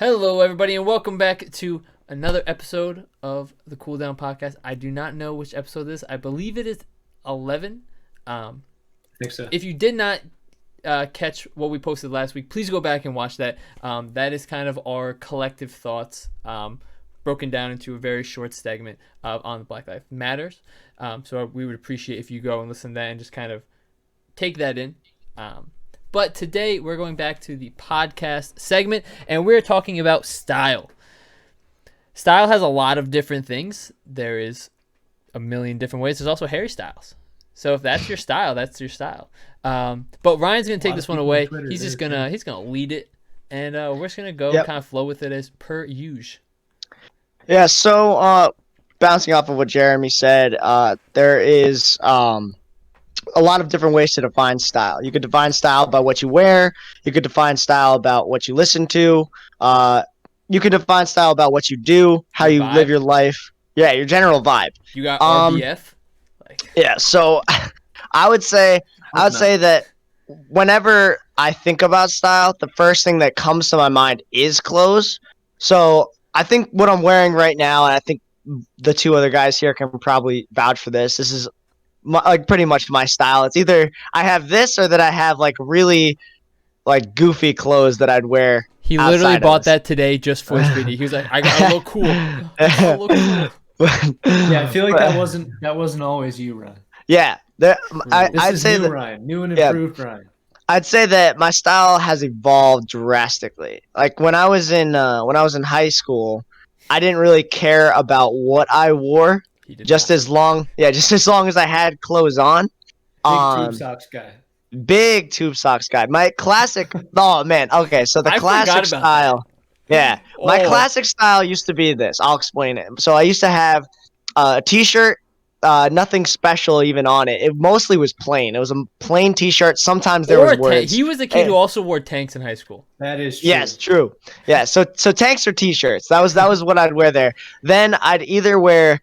Hello, everybody, and welcome back to another episode of the Cooldown Podcast. I do not know which episode this is. I believe it is 11. I think so. If you did not catch what we posted last week, please go back and watch that. That is kind of our collective thoughts broken down into a very short segment on the Black Lives Matters. So we would appreciate if you go and listen to that and just kind of take that in. But today we're going back to the podcast segment, and we're talking about style. Style has a lot of different things. There is a million different ways. There's also Harry Styles. So if that's your style, that's your style. But Ryan's gonna take this one away. He's gonna lead it, and we're just gonna go kind of flow with it as per usual. Yeah. So bouncing off of what Jeremy said, there is a lot of different ways to define style. You could define style by what you wear. You could define style about what you listen to. You could define style about what you do, how you live your life. Yeah, your general vibe. You got RBF? Yeah, so I would say that whenever I think about style, the first thing that comes to my mind is clothes. So I think what I'm wearing right now, and I think the two other guys here can probably vouch for this, this is pretty much my style. It's either I have this or that I have really goofy clothes that I'd wear. He literally bought that today just for his video. He was like, I gotta look cool. I look cool. Yeah, I feel like that wasn't always you, Ryan. Yeah. I'd say new Ryan, new and improved Ryan. I'd say that my style has evolved drastically. Like when I was in high school, I didn't really care about what I wore. Just as long as I had clothes on. Big tube socks guy. Big tube socks guy. My classic. Oh man. Okay, so the classic style. Yeah, my classic style used to be this. I'll explain it. So I used to have a T-shirt, nothing special even on it. It mostly was plain. It was a plain T-shirt. Sometimes there was words. He was a kid who also wore tanks in high school. That is true. Yes, true. Yeah. So tanks or T-shirts. That was what I'd wear there. Then I'd either wear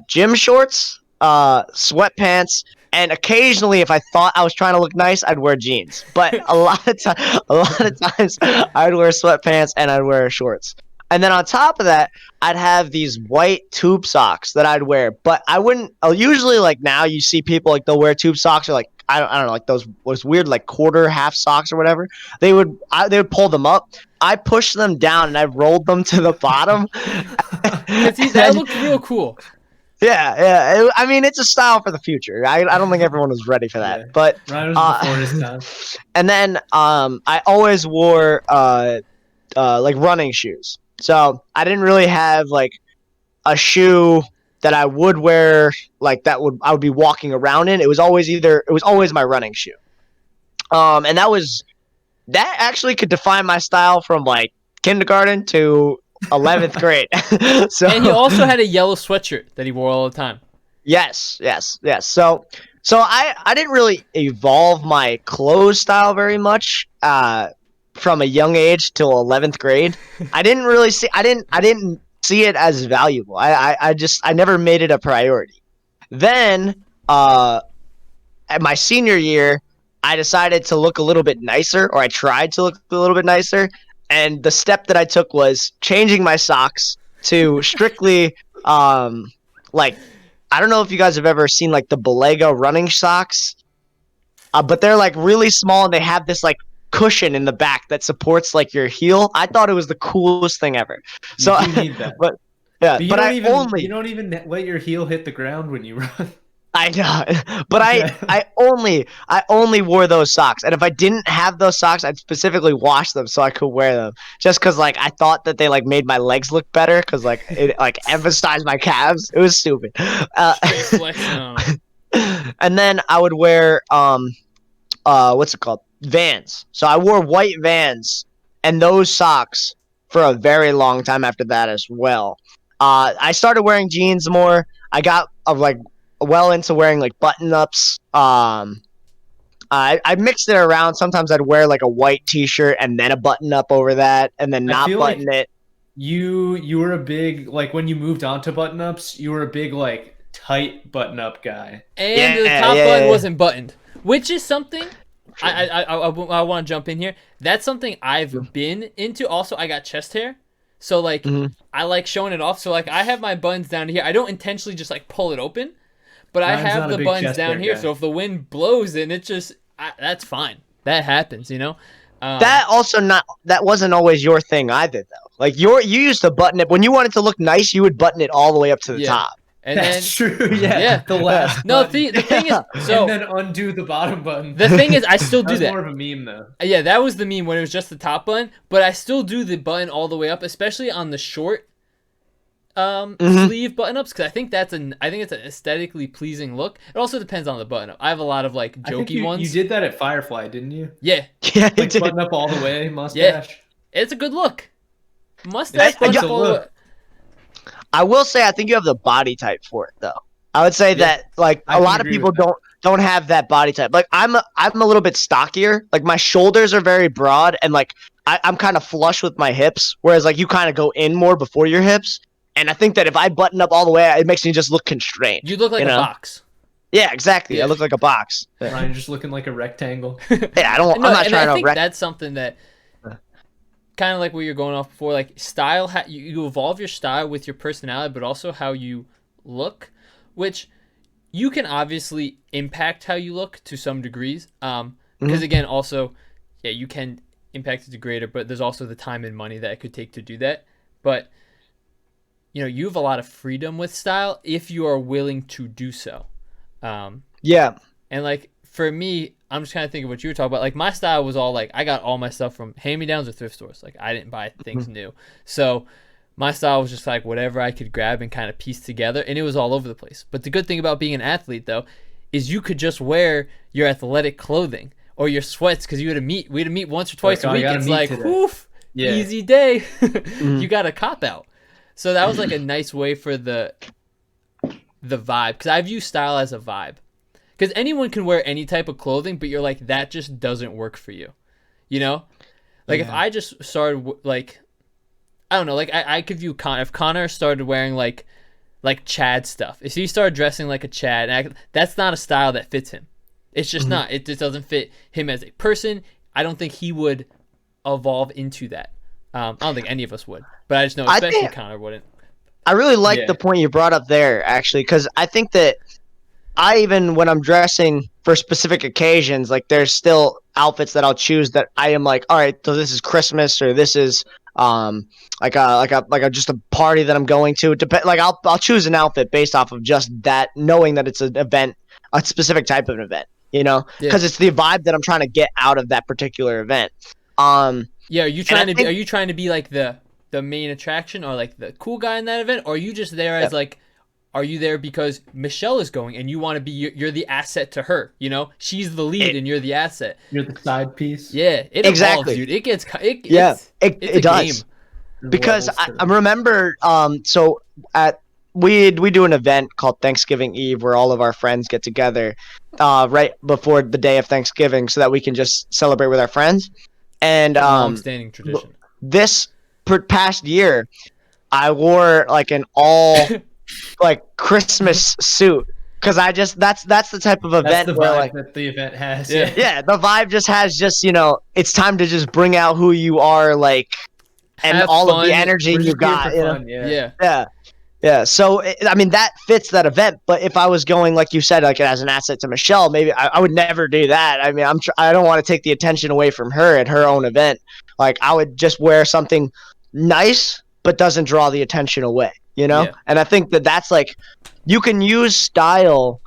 gym shorts, sweatpants, and occasionally, if I thought I was trying to look nice, I'd wear jeans. But a lot of times, I'd wear sweatpants and I'd wear shorts. And then on top of that, I'd have these white tube socks that I'd wear. But I wouldn't. Usually, now you see people they'll wear tube socks or I don't know, those weird quarter half socks or whatever. They would pull them up. I pushed them down and I rolled them to the bottom. That looked real cool. Yeah. I mean, it's a style for the future. I don't think everyone was ready for that. Yeah. But Ryan was before his time. And then I always wore running shoes. So I didn't really have a shoe that I would wear I would be walking around in. It was always my running shoe. And that actually could define my style from kindergarten to 11th grade. And he also had a yellow sweatshirt that he wore all the time. Yes. So I didn't really evolve my clothes style very much from a young age till 11th grade. I didn't see it as valuable. I never made it a priority. Then at my senior year, I decided to look a little bit nicer, or I tried to look a little bit nicer. And the step that I took was changing my socks to strictly, I don't know if you guys have ever seen the Balega running socks, but they're really small and they have this cushion in the back that supports your heel. I thought it was the coolest thing ever. So you need that. But you don't even let your heel hit the ground when you run. I know, but I only wore those socks, and if I didn't have those socks, I'd specifically wash them so I could wear them. Just because I thought that they made my legs look better, because it emphasized my calves. It was stupid. And then I would wear what's it called? Vans. So I wore white Vans and those socks for a very long time after that as well. I started wearing jeans more. I got well into wearing button-ups. I mixed it around. Sometimes I'd wear a white T-shirt and then a button-up over that, and then not button it. You were a big when you moved on to button-ups, you were a big tight button-up guy. And the top button wasn't buttoned, which is something I want to jump in here. That's something I've been into. Also, I got chest hair, so like I like showing it off. So like I have my buttons down here. I don't intentionally just like pull it open, but I Mine's have not a the big buttons chest down hair here. guy. So if the wind blows and it just that's fine. That happens, you know. That wasn't always your thing either, though. Like you used to button it when you wanted to look nice. You would button it all the way up to the top. And That's then true. Yeah. The last. no, button. the thing is, so and then undo the bottom button. the thing is, I still do That's that. more of a meme though. Yeah, that was the meme when it was just the top button, but I still do the button all the way up, especially on the short sleeve button ups, because I think it's an aesthetically pleasing look. It also depends on the button up. I have a lot of like I think jokey ones. You did that at Firefly, didn't you? Yeah, Yeah, Like button up all the way, mustache. it's a good look. Mustache I button got- up all the way. I will say I think you have the body type for it, though. I would say that like I a can lot of agree people with that. don't have that body type. Like I'm a little bit stockier. Like my shoulders are very broad, and like I'm kind of flush with my hips, whereas like you kind of go in more before your hips. And I think that if I button up all the way, it makes me just look constrained. You look like you a know? box. Yeah, exactly. Yeah. I look like a box. Ryan just looking like a rectangle. Yeah, No, I'm not and trying I to think wreck. that's something that kind of like what you're going off before, like style. You evolve your style with your personality, but also how you look, which you can obviously impact how you look to some degrees. Because again, also, yeah, you can impact it to greater, but there's also the time and money that it could take to do that. But you know, you have a lot of freedom with style if you are willing to do so. Yeah. And like for me, I'm just kind of thinking what you were talking about. Like my style was all like I got all my stuff from hand-me-downs or thrift stores. Like I didn't buy things new. So my style was just like whatever I could grab and kind of piece together, and it was all over the place. But the good thing about being an athlete though is you could just wear your athletic clothing or your sweats because we had to meet once or twice a week. It's like woof, easy day. You got a cop out. So that was like a nice way for the vibe, because I view style as a vibe. Because anyone can wear any type of clothing, but you're like, that just doesn't work for you. You know? Like, if I just started, like, I don't know, like, I could view if Connor started wearing, like Chad stuff. If he started dressing like a Chad, that's not a style that fits him. It's just not. It just doesn't fit him as a person. I don't think he would evolve into that. I don't think any of us would. But I just know, especially Connor wouldn't. I really like the point you brought up there, actually, because I think that even when I'm dressing for specific occasions, like there's still outfits that I'll choose that I am like, all right, so this is Christmas or this is like a just a party that I'm going to. Like I'll choose an outfit based off of just that, knowing that it's an event, a specific type of an event, you know, because it's the vibe that I'm trying to get out of that particular event. Yeah, are you trying to be like the main attraction or like the cool guy in that event, or are you just there as like, are you there because Michelle is going and you want to be you're the asset to her, you know? She's the lead and you're the asset. You're the side piece. Yeah, it evolves, dude. It gets it does. Game. Because I remember so we do an event called Thanksgiving Eve where all of our friends get together right before the day of Thanksgiving so that we can just celebrate with our friends. And long-standing tradition. This past year, I wore like an all like Christmas suit because that's the type of event the where vibe like that the event has. Yeah, the vibe just has you know, it's time to just bring out who you are, like, and have all fun. of the energy you got. You know? Yeah. So I mean that fits that event. But if I was going like you said, like as an asset to Michelle, maybe I would never do that. I mean, I don't want to take the attention away from her at her own event. Like I would just wear something nice but doesn't draw the attention away. You know, and I think that's like you can use style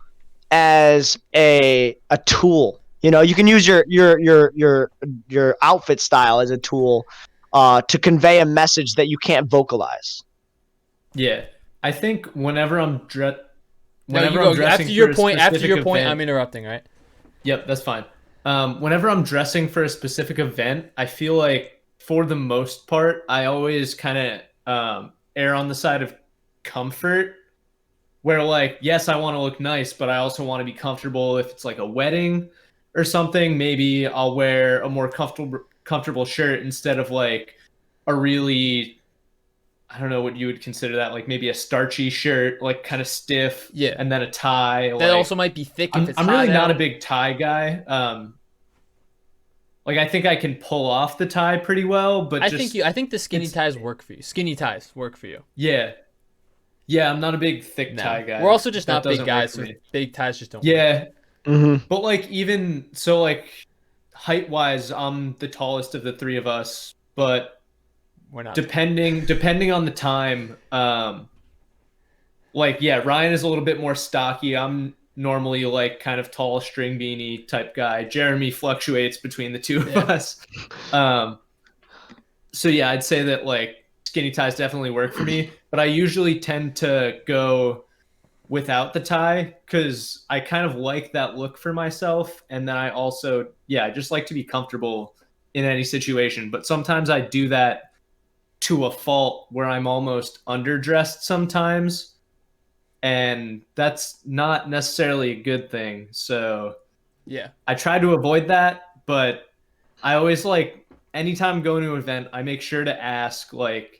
as a tool. You know, you can use your outfit style as a tool to convey a message that you can't vocalize. Yeah, I think whenever I'm dressing after your point, event, I'm interrupting. Right? Yep, that's fine. Whenever I'm dressing for a specific event, I feel like for the most part, I always kind of err on the side of comfort, where like, yes, I want to look nice, but I also want to be comfortable. If it's like a wedding or something, maybe I'll wear a more comfortable shirt instead of like a really, I don't know what you would consider that, like maybe a starchy shirt, like kind of stiff, and then a tie. That also might be thick if it's I'm hot really out. not a big tie guy. like I think I can pull off the tie pretty well, but I think the skinny it's- ties work for you. Skinny ties work for you. yeah. Yeah, I'm not a big thick No, tie guy. we're also just That not big doesn't work guys, for so me. big ties just don't. Work. Yeah, Mm-hmm. but like even so, like height wise, I'm the tallest of the three of us. But We're not. depending on the time, like yeah, Ryan is a little bit more stocky. I'm normally like kind of tall string beanie type guy. Jeremy fluctuates between the two of us. So yeah, I'd say that like skinny ties definitely work for me, but I usually tend to go without the tie because I kind of like that look for myself, and then I also I just like to be comfortable in any situation. But sometimes I do that to a fault where I'm almost underdressed sometimes, and that's not necessarily a good thing. So Yeah. I try to avoid that, but I always like anytime going to an event, I make sure to ask like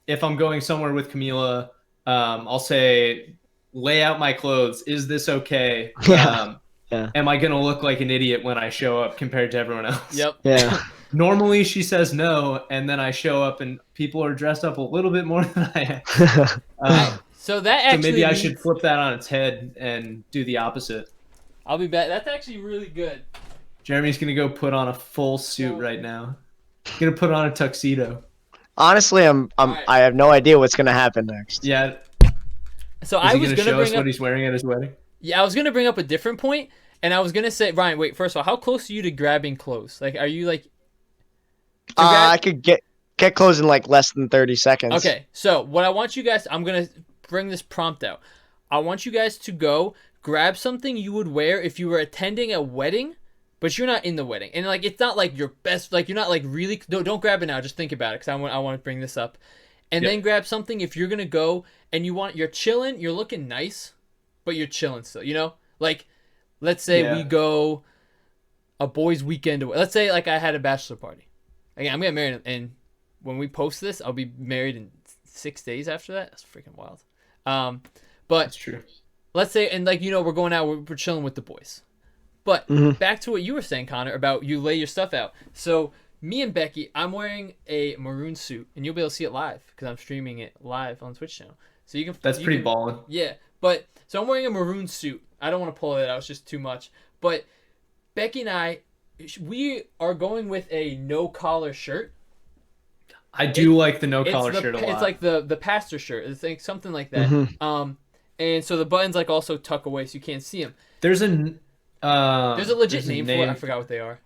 if I'm going somewhere with Camila, I'll say lay out my clothes. Is this okay? Yeah. Yeah. Am I gonna look like an idiot when I show up compared to everyone else? Yep. Yeah. Normally she says no, and then I show up and people are dressed up a little bit more than I am. So that So actually maybe I means- should flip that on its head and do the opposite. I'll be back. That's actually really good. Jeremy's gonna go put on a full suit right now. He's gonna put on a tuxedo. Honestly, I have no idea what's gonna happen next. Yeah. So Is I he was gonna gonna show us bring up. what he's wearing at his wedding? Yeah, I was gonna bring up a different point, and I was gonna say, Ryan, wait. First of all, how close are you to grabbing clothes? Like, are you like? I could get close in like less than 30 seconds. Okay, so what I want you guys, I'm gonna bring this prompt out. I want you guys to go grab something you would wear if you were attending a wedding, but you're not in the wedding, and like it's not like your best, like you're not like really. Don't grab it now. Just think about it, because I want to bring this up, and then grab something if you're gonna go and you're chilling, you're looking nice, but you're chilling still. You know, like let's say we go a boys' weekend away. Let's say like I had a bachelor party. Again, I'm getting married, and when we post this, I'll be married in 6 days after that. That's freaking wild. But That's true. let's say, and like, we're going out, we're chilling with the boys. But back to what you were saying, Connor, about you lay your stuff out. So me and Becky, I'm wearing a maroon suit, and you'll be able to see it live because I'm streaming it live on Twitch channel. So you can. That's pretty ballin'. Yeah, but so I'm wearing a maroon suit. I don't want to pull it out; it's just too much. But Becky and I, we are going with a no collar shirt. I do like the no collar shirt a lot. It's like the pastor shirt. It's like something like that. And so the buttons like also tuck away so you can't see them. There's a legit name for it. I forgot what they are.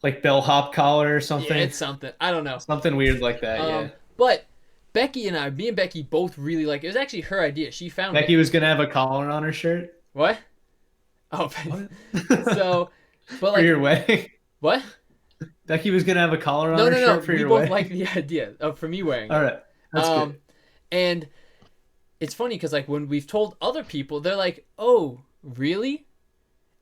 Like bellhop collar or something. Yeah, it's something. I don't know. Something weird like that. Yeah. But me and Becky both really like it. It was actually her idea. She found Becky was gonna have a collar on her shirt. What? Oh, so, but like for your wedding. What? Becky was gonna have a collar on her shirt for your wedding. We both like the idea of for me wearing it. All right, that's good. And it's funny because like when we've told other people, they're like, "Oh, really?"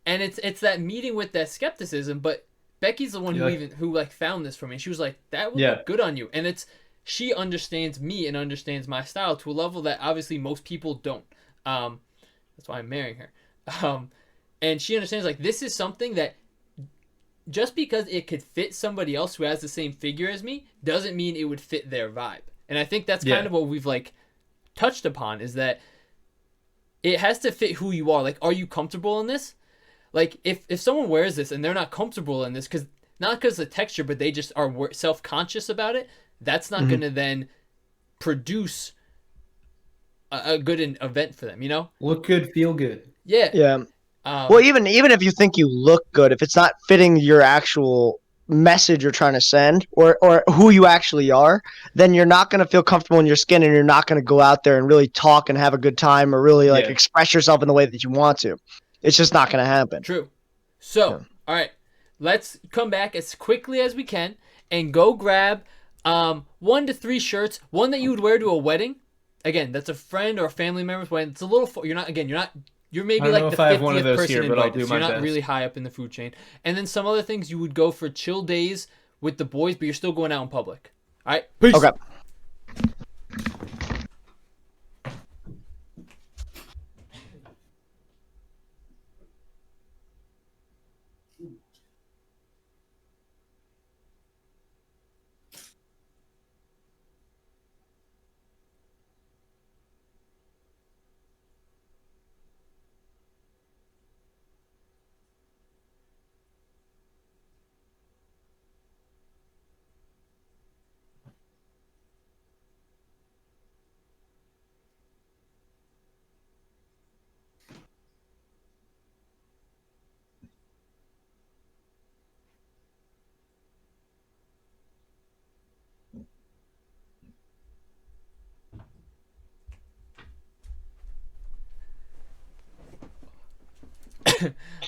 And it's that meeting with that skepticism. But Becky's the one who like found this for me. She was like, "That would look good on you," and she understands me and understands my style to a level that obviously most people don't. That's why I'm marrying her. And she understands like this is something that just because it could fit somebody else who has the same figure as me doesn't mean it would fit their vibe. And I think that's kind of what we've like touched upon is that it has to fit who you are. Like, are you comfortable in this? Like, if someone wears this and they're not comfortable in this, not because of the texture, but they just are self-conscious about it, that's not going to then produce a good event for them, Look good, feel good. Yeah. Yeah. Well, even if you think you look good, if it's not fitting your actual message you're trying to send or who you actually are, then you're not going to feel comfortable in your skin and you're not going to go out there and really talk and have a good time or really like express yourself in the way that you want to. It's just not going to happen. True. So, all right, let's come back as quickly as we can and go grab 1 to 3 shirts, one that you would wear to a wedding. Again, that's a friend or a family member's wedding. It's a little, you're maybe like the 50th person invited, so you're not really high up in the food chain. And then some other things you would go for chill days with the boys, but you're still going out in public. All right, peace. Okay.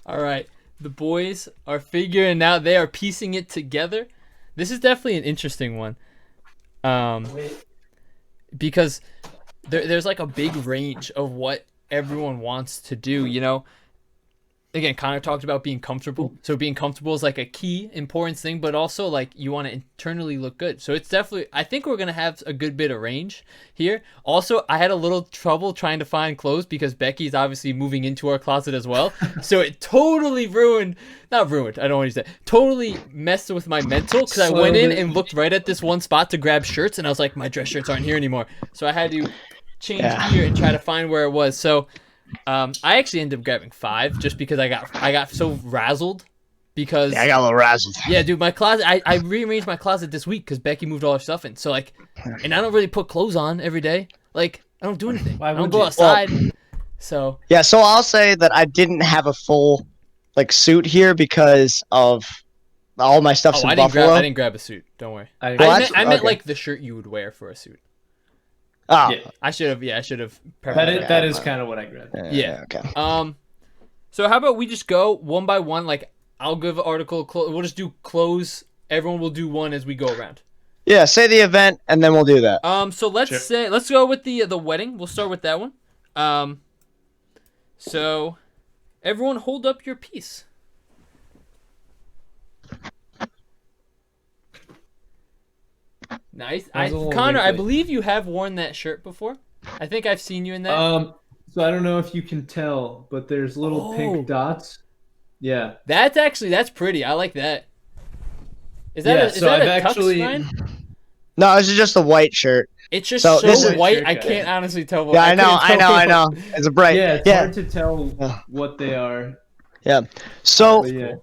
All right. The boys are figuring out. They are piecing it together. This is definitely an interesting one. Because there's like a big range of what everyone wants to do, you know? Again, Connor talked about being comfortable. So being comfortable is like a key important thing, but also like you want to internally look good. So it's definitely, I think we're going to have a good bit of range here. Also, I had a little trouble trying to find clothes because Becky's obviously moving into our closet as well. So it totally not ruined, I don't want to say, totally messed with my mental because I went in and looked right at this one spot to grab shirts and I was like, my dress shirts aren't here anymore. So I had to change gear and try to find where it was. So I actually ended up grabbing 5 just because I got so razzled because I got a little razzled. Yeah, dude, my closet. I rearranged my closet this week because Becky moved all her stuff in. So like, and I don't really put clothes on every day. Like I don't do anything. I don't go outside. So yeah, so I'll say that I didn't have a full like suit here because of all my stuff's in Buffalo. I didn't grab a suit. Don't worry. I meant like the shirt you would wear for a suit. Oh, yeah. I should have. That is kind of what I grabbed. Yeah. Okay. So how about we just go one by one? Like I'll give an article. We'll just do clothes. Everyone will do one as we go around. Yeah. Say the event, and then we'll do that. So let's go with the wedding. We'll start with that one. So everyone hold up your piece. Nice. Connor, I believe you have worn that shirt before. I think I've seen you in that. So I don't know if you can tell, but there's little pink dots. Yeah. That's pretty. I like that. Is that a tux, Ryan? No, this is just a white shirt. It's just so white. Shirt, I can't honestly tell what. Yeah, I know. It's a bright. Yeah, it's hard to tell what they are. Yeah. So yeah.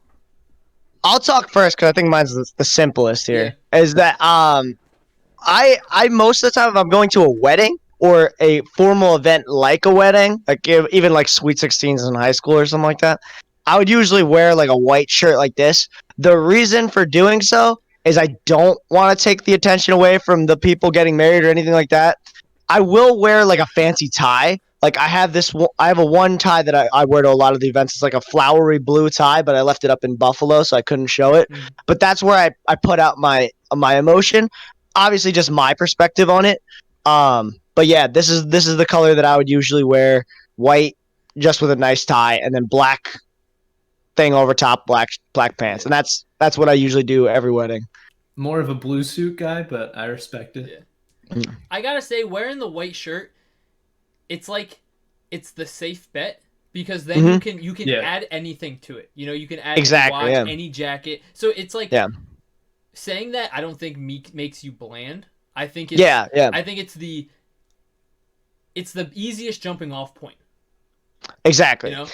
I'll talk first because I think mine's the simplest here. Yeah. Is that I most of the time if I'm going to a wedding or a formal event like a wedding, like even like Sweet 16s in high school or something like that, I would usually wear like a white shirt like this. The reason for doing so is I don't want to take the attention away from the people getting married or anything like that. I will wear like a fancy tie. Like I have a one tie that I wear to a lot of the events. It's like a flowery blue tie, but I left it up in Buffalo so I couldn't show it. But that's where I put out my emotion. Obviously just my perspective on it. But yeah, this is the color that I would usually wear. White just with a nice tie and then black thing over top, black pants. And that's what I usually do every wedding. More of a blue suit guy, but I respect it. Yeah. I gotta say, wearing the white shirt, it's like it's the safe bet because then you can add anything to it. You know, you can add any watch, any jacket. So it's like saying that I don't think makes you bland. I think it's I think it's the easiest jumping off point. Exactly. You know?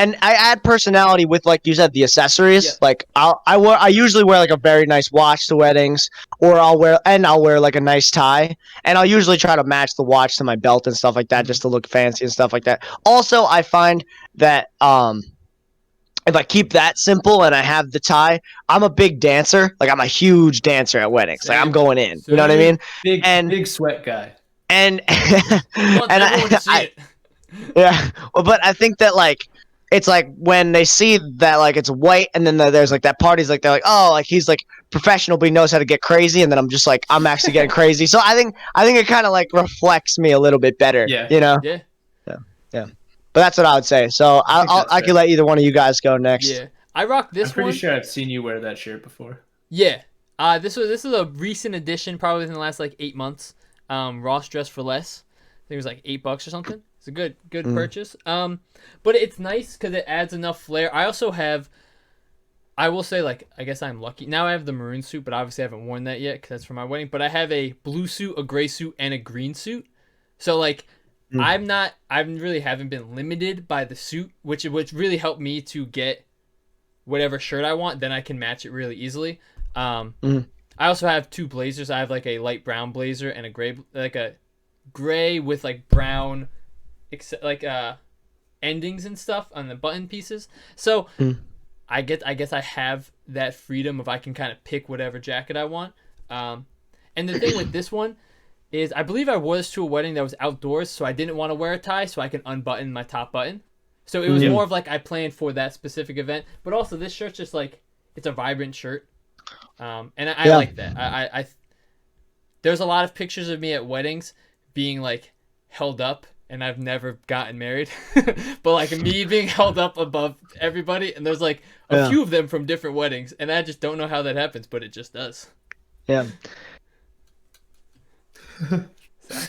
And I add personality with, like you said, the accessories. Yeah. Like I usually wear like a very nice watch to weddings, or I'll wear like a nice tie, and I'll usually try to match the watch to my belt and stuff like that, just to look fancy and stuff like that. Also, I find that if I keep that simple and I have the tie, I'm a big dancer. Like I'm a huge dancer at weddings. Like I'm going in. You know what I mean? Big sweat guy. And yeah. Well, but I think that like. It's like when they see that like it's white and then there's like that party's like they're like, oh, like he's like professional but he knows how to get crazy, and then I'm just like I'm actually getting crazy. So I think it kind of like reflects me a little bit better. Yeah. You know. Yeah. But that's what I would say. So I could let either one of you guys go next. Yeah. I rock this one. I'm pretty sure I've seen you wear that shirt before. Yeah. This is a recent addition, probably within the last like 8 months. Ross Dress for Less. I think it was like $8 or something. It's a good purchase. But it's nice because it adds enough flair. I also have, I will say, like, I guess I'm lucky. Now I have the maroon suit, but obviously I haven't worn that yet because that's for my wedding. But I have a blue suit, a gray suit, and a green suit. So, like, I really haven't been limited by the suit, which really helped me to get whatever shirt I want. Then I can match it really easily. I also have 2 blazers. I have, like, a light brown blazer and a gray with, like, brown endings and stuff on the button pieces. So I guess I have that freedom if I can kind of pick whatever jacket I want. And the thing with this one is I believe I wore this to a wedding that was outdoors, so I didn't want to wear a tie so I can unbutton my top button. So it was more of like I planned for that specific event, but also this shirt's just like it's a vibrant shirt, and I like that. I there's a lot of pictures of me at weddings being like held up, and I've never gotten married, but like me being held up above everybody, and there's like a few of them from different weddings, and I just don't know how that happens, but it just does. Yeah. So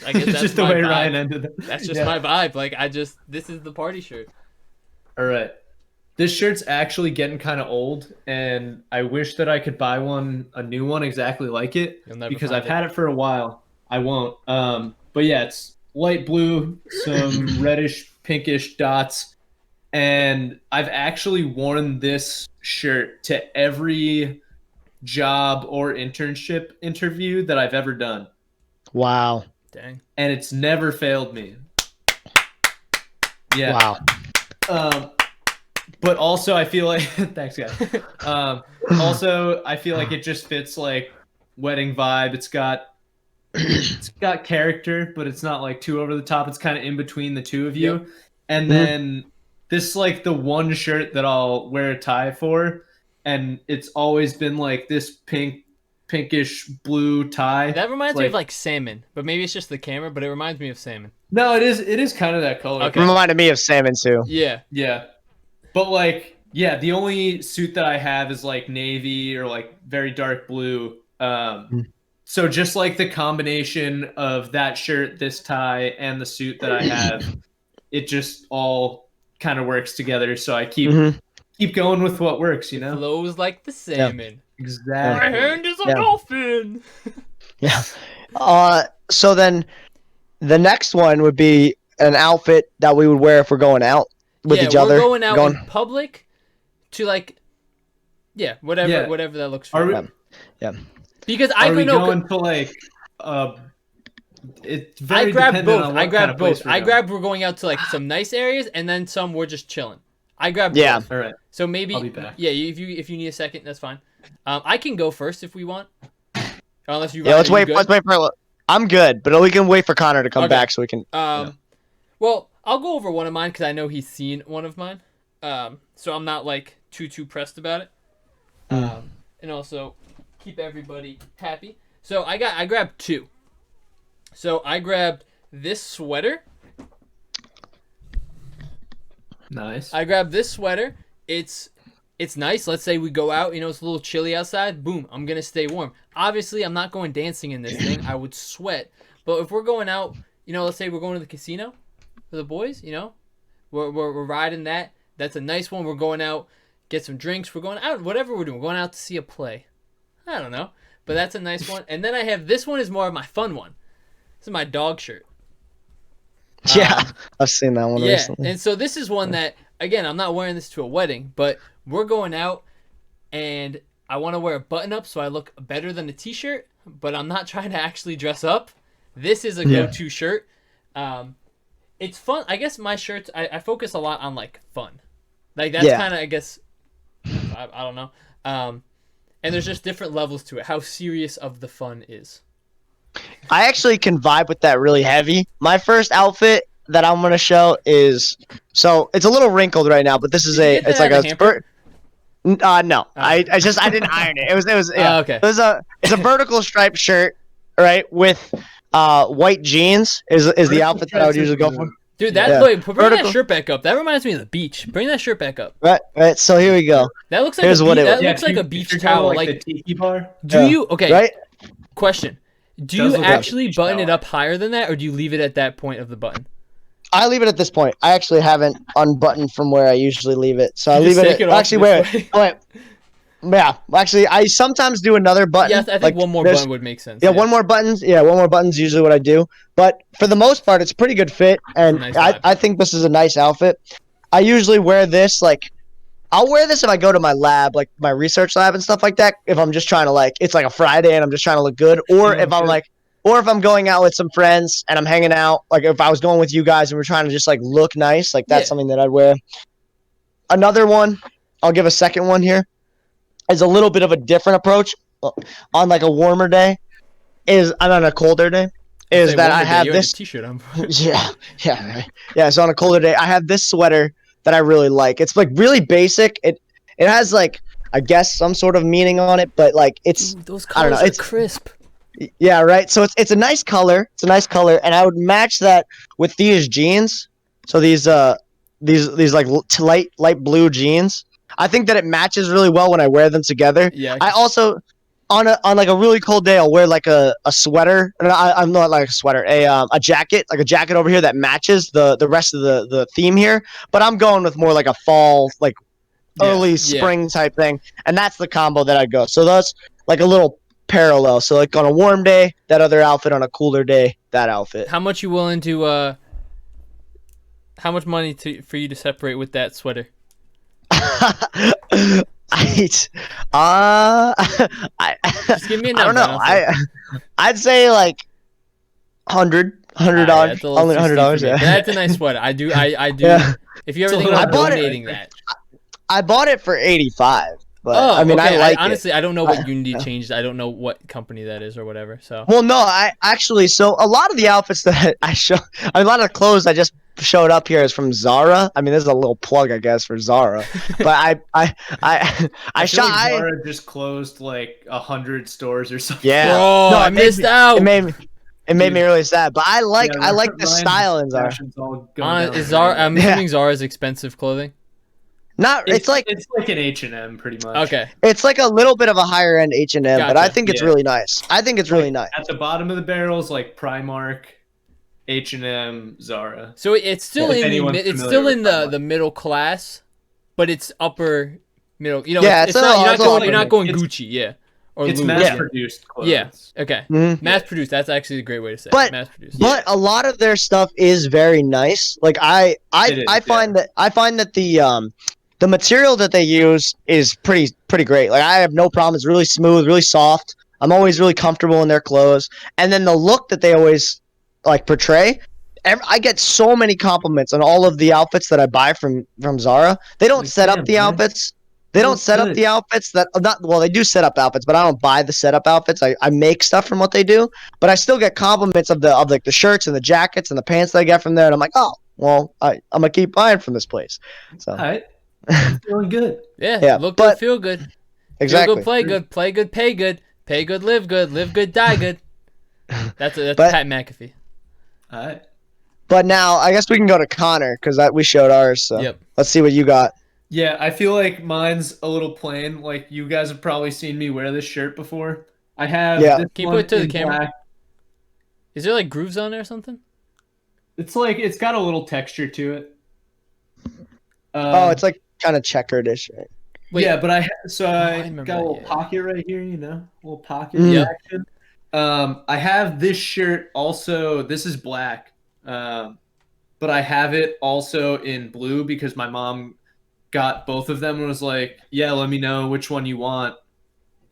I guess that's just the my way vibe. Ryan ended it. That's just my vibe. Like this is the party shirt. All right. This shirt's actually getting kind of old, and I wish that I could buy a new one exactly like it, because I've had it for a while. I won't. But yeah, it's light blue, some reddish, pinkish dots, and I've actually worn this shirt to every job or internship interview that I've ever done. Wow. Dang. And it's never failed me. Yeah. Wow. But also I feel like thanks guys. Also I feel like it just fits like wedding vibe. It's got character, but it's not like too over the top. It's kind of in between the two of you. Yep. And then this like the one shirt that I'll wear a tie for, and it's always been like this pinkish blue tie. That reminds me of like salmon, but maybe it's just the camera, but it reminds me of salmon. No, it is kind of that color. Okay. It reminded me of salmon too. Yeah. Yeah. But like, yeah, the only suit that I have is like navy or like very dark blue. So just like the combination of that shirt, this tie, and the suit that I have, it just all kind of works together. So I keep going with what works, you know? Flows like the salmon. Yeah. Exactly. My hand is a dolphin. Yeah. So then the next one would be an outfit that we would wear if we're going out with each other. We're going out in public to like, whatever that looks for. Yeah. Because Are we going to like, it's very I grabbed dependent both. on what kind of place We're going out to like some nice areas, and then some we're just chilling. I grabbed both. All right. So maybe I'll be back. Yeah, if you need a second, that's fine. I can go first if we want. Unless you. Yeah, let's wait for. I'm good, but we can wait for Connor to come back so we can. Well, I'll go over one of mine because I know he's seen one of mine. So I'm not like too pressed about it. And also keep everybody happy. So I grabbed two. So I grabbed this sweater. Nice. I grabbed this sweater. It's nice. Let's say we go out, it's a little chilly outside. Boom, I'm going to stay warm. Obviously, I'm not going dancing in this thing. I would sweat. But if we're going out, let's say we're going to the casino for the boys, we're riding that. That's a nice one. We're going out, get some drinks. We're going out, whatever we're doing. We're going out to see a play. I don't know. But that's a nice one. And then I have this one is more of my fun one. This is my dog shirt. Yeah, I've seen that one recently. And so this is one that, again, I'm not wearing this to a wedding, but we're going out, and I want to wear a button-up so I look better than a t-shirt, but I'm not trying to actually dress up. This is a go-to shirt. It's fun. I guess my shirts, I focus a lot on, like, fun. Like, that's kind of, I guess, I don't know. And there's just different levels to it, how serious of the fun is. I actually can vibe with that really heavy. My first outfit that I'm gonna show is it's a little wrinkled right now, but this is it's like a spurt. No, I didn't iron it. It was okay. It's a vertical striped shirt, right, with white jeans is the outfit that I would usually go for. Dude, bring that shirt back up. That reminds me of the beach. Bring that shirt back up. Right. So here we go. That looks like looks like a beach towel. Like the tiki bar. Do you Right? Question. Do you actually button it up higher than that, or do you leave it at that point of the button? I leave it at this point. I actually haven't unbuttoned from where I usually leave it, so I leave it. Actually, wait. Yeah, actually, I sometimes do another button. Yes, I think one more button would make sense. Yeah, one more button's usually what I do. But for the most part, it's a pretty good fit, and I think this is a nice outfit. I usually wear this I'll wear this if I go to my lab, like my research lab and stuff like that. If I'm just trying to it's like a Friday and I'm just trying to look good, or if I'm going out with some friends and I'm hanging out, like if I was going with you guys and we're trying to just look nice, that's something that I'd wear. Another one, I'll give a second one here, is a little bit of a different approach on like a warmer day. On a colder day, is that I have this t-shirt on. Yeah. So on a colder day, I have this sweater that I really like. It's like really basic. It has like, I guess, some sort of meaning on it, but like it's Ooh, those I don't colors know. are It's crisp. yeah, right. So it's a nice color. It's a nice color, and I would match that with these jeans. So these like light blue jeans. I think that it matches really well when I wear them together. Yeah. I also on like a really cold day, I'll wear like a sweater. No, I'm not like a sweater, a jacket, like a jacket over here that matches the rest of the theme here. But I'm going with more like a fall, like early spring type thing, and that's the combo that I'd go. So that's like a little parallel. So like on a warm day, that other outfit; on a cooler day, that outfit. How much you willing to? How much money for you to separate with that sweater? I Just give me a I don't number. know. I'd say like $100. That's a little too steep $100. for me. Yeah. But that's a nice sweater. I do. Yeah. If you ever So think I about bought it- donating that. I bought it for 85. But Oh, I mean, okay. I like honestly, it. I don't know what Unity yeah. changed. I don't know what company that is or whatever. So. Well, no, I actually. So a lot of the outfits that I show, a lot of clothes I just showed up here is from Zara. I mean, this is a little plug, I guess, for Zara. But I feel shot. like Zara just closed like 100 stores or something. Yeah. Bro, No, I missed out. It made me really sad. But I like Yeah, I like the Ryan's style in Zara. fashion's all going down Is the Zara? drain. I'm assuming Zara is expensive clothing. Not it's like an H&M pretty much. Okay. it's like a little bit of a higher end H&M, but I Gotcha. think it's Yeah. really nice. I think it's really nice. At the bottom of the barrels, like Primark, H&M, Zara. So it's still If in anyone's it's familiar still with in Primark. the middle class, but it's upper middle. You know, Yeah, it's it's not, a- you're not going it's- Gucci, yeah, or It's Louis. mass-produced clothes. Yeah. Okay. Mhm. Mass produced. That's actually a great way to say But- it. Mass produced. But a lot of their stuff is very nice. Like I find that the material that they use is pretty great. Like I have no problem. It's really smooth, really soft. I'm always really comfortable in their clothes. And then the look that they always like portray. I get so many compliments on all of the outfits that I buy from Zara. They don't Like, set up damn, the man. outfits. They don't Looks set up good. the outfits that not well. They do set up outfits, but I don't buy the setup outfits. I make stuff from what they do, but I still get compliments of like the shirts and the jackets and the pants that I get from there, and I'm like, oh, well, I'm gonna keep buying from this place. So All right. I'm feeling good. Yeah. Yeah, Look but- good, feel good. exactly. Feel good, play good, pay good, pay good, live good, die good. That's But- Pat McAfee. All right. But now I guess we can go to Connor because we showed ours. So Yep. let's see what you got. Yeah, I feel like mine's a little plain. Like you guys have probably seen me wear this shirt before. I have. Yeah. This Can you one put it to the in camera? black. Is there like grooves on there or something? It's like it's got a little texture to it. Oh, it's like kind of checkered-ish. Right? Wait. Yeah, but I remember got a that, little yeah. pocket right here, a little pocket Mm. action. I have this shirt also. This is black, but I have it also in blue because my mom got both of them and was like, "Yeah, let me know which one you want."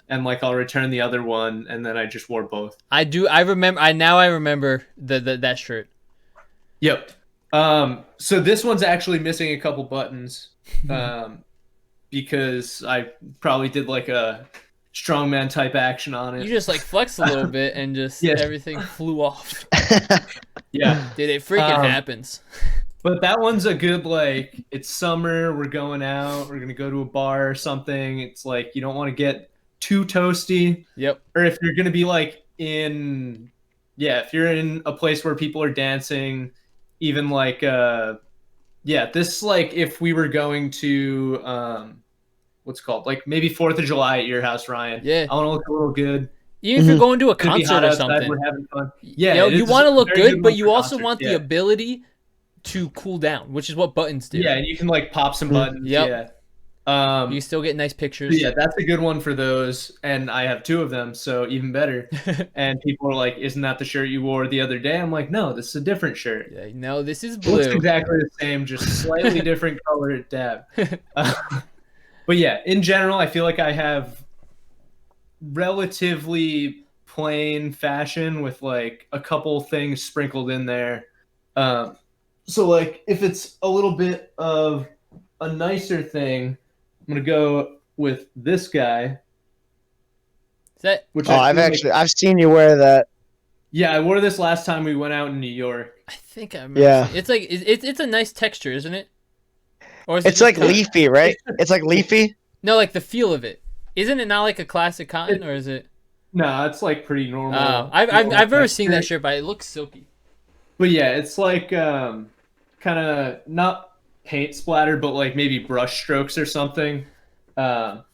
And like I'll return the other one, and then I just wore both. I do. I remember. I remember that shirt. Yep. So this one's actually missing a couple buttons, because I probably did like a strongman type action on it. You just like flexed a little bit and just Yes. everything flew off. Yeah. Dude, it freaking Um, happens. But that one's a good, like, it's summer, we're going out, we're going to go to a bar or something. It's like, you don't want to get too toasty. Yep. Or if you're going to be like if you're in a place where people are dancing, even like, this, like, if we were going to, what's it called? Like maybe 4th of July at your house, Ryan. Yeah. I want to look a little good. Even if you're going to a It's gonna be concert hot or outside, something. we're having fun. Yeah. Yo, it you is want to a look very good, but one you for also concerts, want the yeah. ability to cool down, which is what buttons do. Yeah, and you can like pop some buttons. Yep. Yeah. You can still get nice pictures. Yeah, that's a good one for those, and I have 2 of them, so even better. And people are like, "Isn't that the shirt you wore the other day?" I'm like, "No, this is a different shirt. Yeah, no, this is It looks blue. exactly the same, just slightly different color dab." But yeah, in general, I feel like I have relatively plain fashion with like a couple things sprinkled in there. So like, if it's a little bit of a nicer thing, I'm gonna go with this guy. Is that? Which Oh, I I've feel like- I've seen you wear that. yeah, I wore this last time we went out in New York. I think I remember. Yeah. It's like it's a nice texture, isn't it? Or is it It's just like cotton? leafy, right? It's like leafy. No, like the feel of it. Isn't it not like a classic cotton, or is it? No, it's like pretty normal. Oh, I've never seen that shirt, but it looks silky. But yeah, it's like kind of not paint splatter, but like maybe brush strokes or something.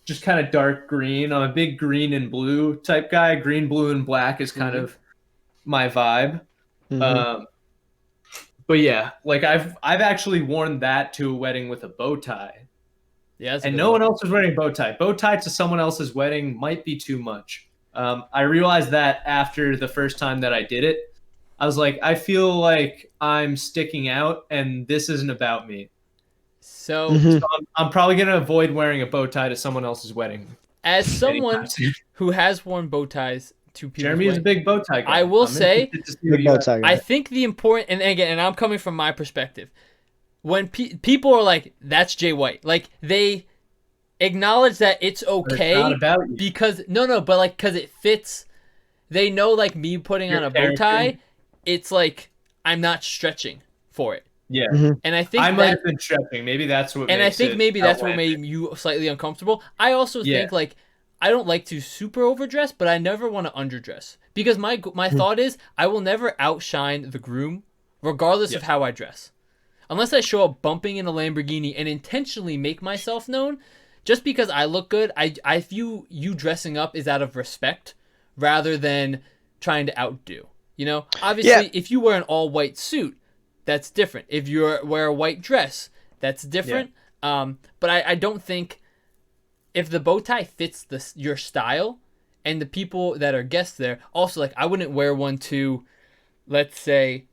Just kind of dark green. I'm a big green and blue type guy. Green, blue, and black is kind of my vibe. Mhm. But yeah, like I've actually worn that to a wedding with a bow tie, Yeah, that's a and good no one. one else was wearing a bow tie. Bow tie to someone else's wedding might be too much. I realized that after the first time that I did it. I was like, I feel like I'm sticking out, and this isn't about me. So, Mhm. So I'm probably gonna avoid wearing a bow tie to someone else's wedding. as someone anytime soon. who has worn bow ties to people's Jeremy is a weddings, big bow tie guy. I will I'm say, interested to see what Big you bow have. tie guy. I think the important, and again, and I'm coming from my perspective, when people are like, "That's Jay White," like they acknowledge that it's But it's okay not about you. because but like because it fits. They know like me putting Your on a bow character. tie, it's like I'm not stretching for it, Yeah, Mhm. and I think I might that, have been stretching. Maybe that's what. and I makes think it maybe that's what outlandish. made you slightly uncomfortable. I also Yeah. think like I don't like to super overdress, but I never want to underdress because my thought is I will never outshine the groom, regardless of Yep. how I dress, unless I show up bumping in a Lamborghini and intentionally make myself known. Just because I look good, I view you dressing up is out of respect rather than trying to outdo. You know, obviously, if you wear an all white suit, that's different. If you wear a white dress, that's different. But I don't think if the bow tie fits your style and the people that are guests there, also like I wouldn't wear one to, let's say,